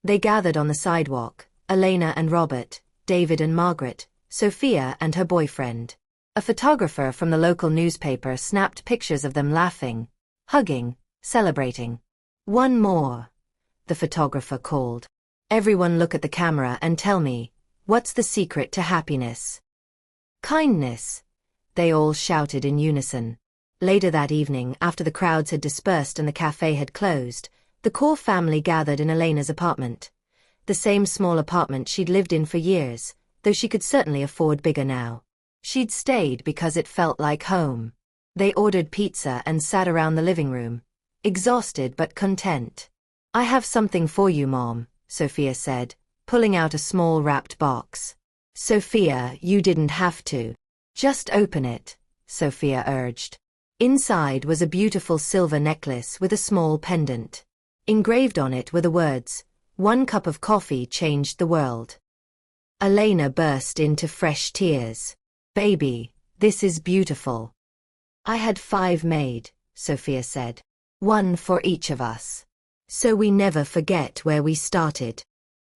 They gathered on the sidewalk, Elena and Robert, David and Margaret, Sophia and her boyfriend. A photographer from the local newspaper snapped pictures of them laughing, hugging, celebrating. One more, the photographer called. Everyone look at the camera and tell me, what's the secret to happiness? Kindness, they all shouted in unison. Later that evening, after the crowds had dispersed and the cafe had closed, the core family gathered in Elena's apartment. The same small apartment she'd lived in for years, though she could certainly afford bigger now. She'd stayed because it felt like home. They ordered pizza and sat around the living room, exhausted but content. I have something for you, Mom, Sophia said, pulling out a small wrapped box. Sophia, you didn't have to. Just open it, Sophia urged. Inside was a beautiful silver necklace with a small pendant. Engraved on it were the words, "One cup of coffee changed the world." Elena burst into fresh tears. Baby, this is beautiful. I had 5 made, Sophia said. 1 for each of us. So we never forget where we started.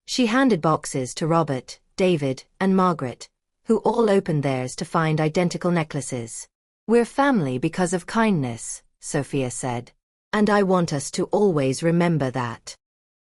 She handed boxes to Robert, David, and Margaret, who all opened theirs to find identical necklaces. We're family because of kindness, Sophia said. And I want us to always remember that.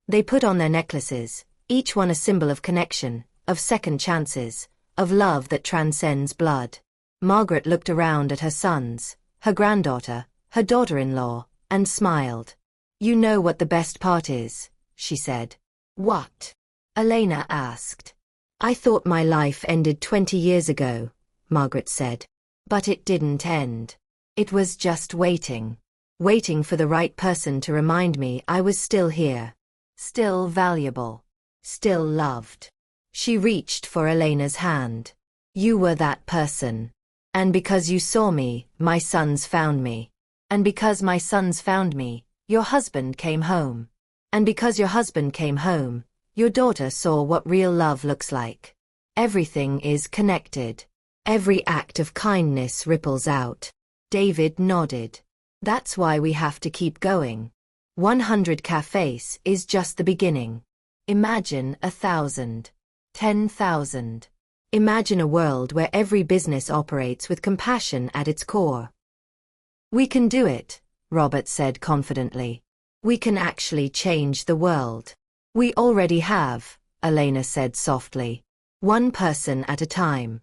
They put on their necklaces, each one a symbol of connection, of second chances, of love that transcends blood. Margaret looked around at her sons, her granddaughter, her daughter-in-law, and smiled. You know what the best part is, she said. What? Elena asked. I thought my life ended 20 years ago, Margaret said. But it didn't end. It was just waiting. Waiting for the right person to remind me I was still here. Still valuable. Still loved. She reached for Elena's hand. You were that person. And because you saw me, my sons found me. And because my sons found me, your husband came home. And because your husband came home, your daughter saw what real love looks like. Everything is connected. Every act of kindness ripples out. David nodded. That's why we have to keep going. 100 cafes is just the beginning. Imagine 1,000. 10,000. Imagine a world where every business operates with compassion at its core. We can do it, Robert said confidently. We can actually change the world. We already have, Elena said softly. 1 person at a time.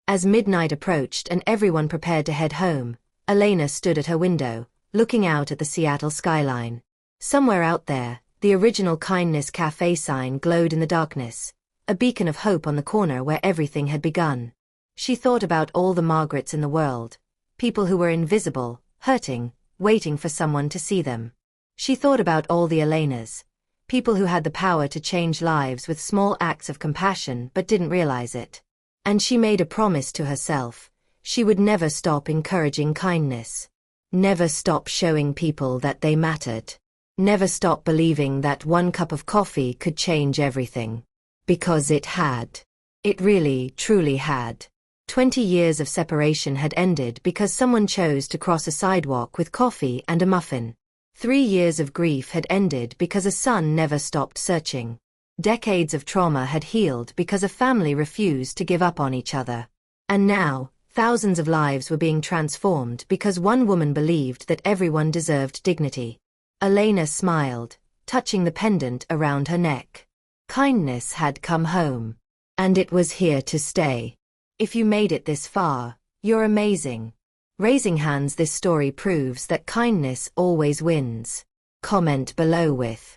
As midnight approached and everyone prepared to head home, Elena stood at her window, looking out at the Seattle skyline. Somewhere out there, the original Kindness Cafe sign glowed in the darkness, a beacon of hope on the corner where everything had begun. She thought about all the Margarets in the world, people who were invisible, hurting, waiting for someone to see them. She thought about all the Elenas, people who had the power to change lives with small acts of compassion but didn't realize it. And she made a promise to herself. She would never stop encouraging kindness. Never stop showing people that they mattered. Never stop believing that 1 cup of coffee could change everything. Because it had. It really, truly had. 20 years of separation had ended because someone chose to cross a sidewalk with coffee and a muffin. 3 years of grief had ended because a son never stopped searching. Decades of trauma had healed because a family refused to give up on each other. And now, thousands of lives were being transformed because one woman believed that everyone deserved dignity. Elena smiled, touching the pendant around her neck. Kindness had come home. And it was here to stay. If you made it this far, you're amazing. Raising hands, this story proves that kindness always wins. Comment below with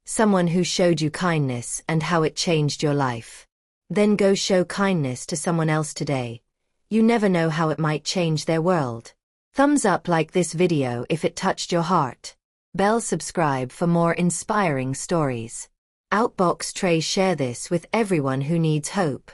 someone who showed you kindness and how it changed your life. Then go show kindness to someone else today. You never know how it might change their world. Thumbs up like this video if it touched your heart. Bell subscribe for more inspiring stories. Outbox tray, share this with everyone who needs hope.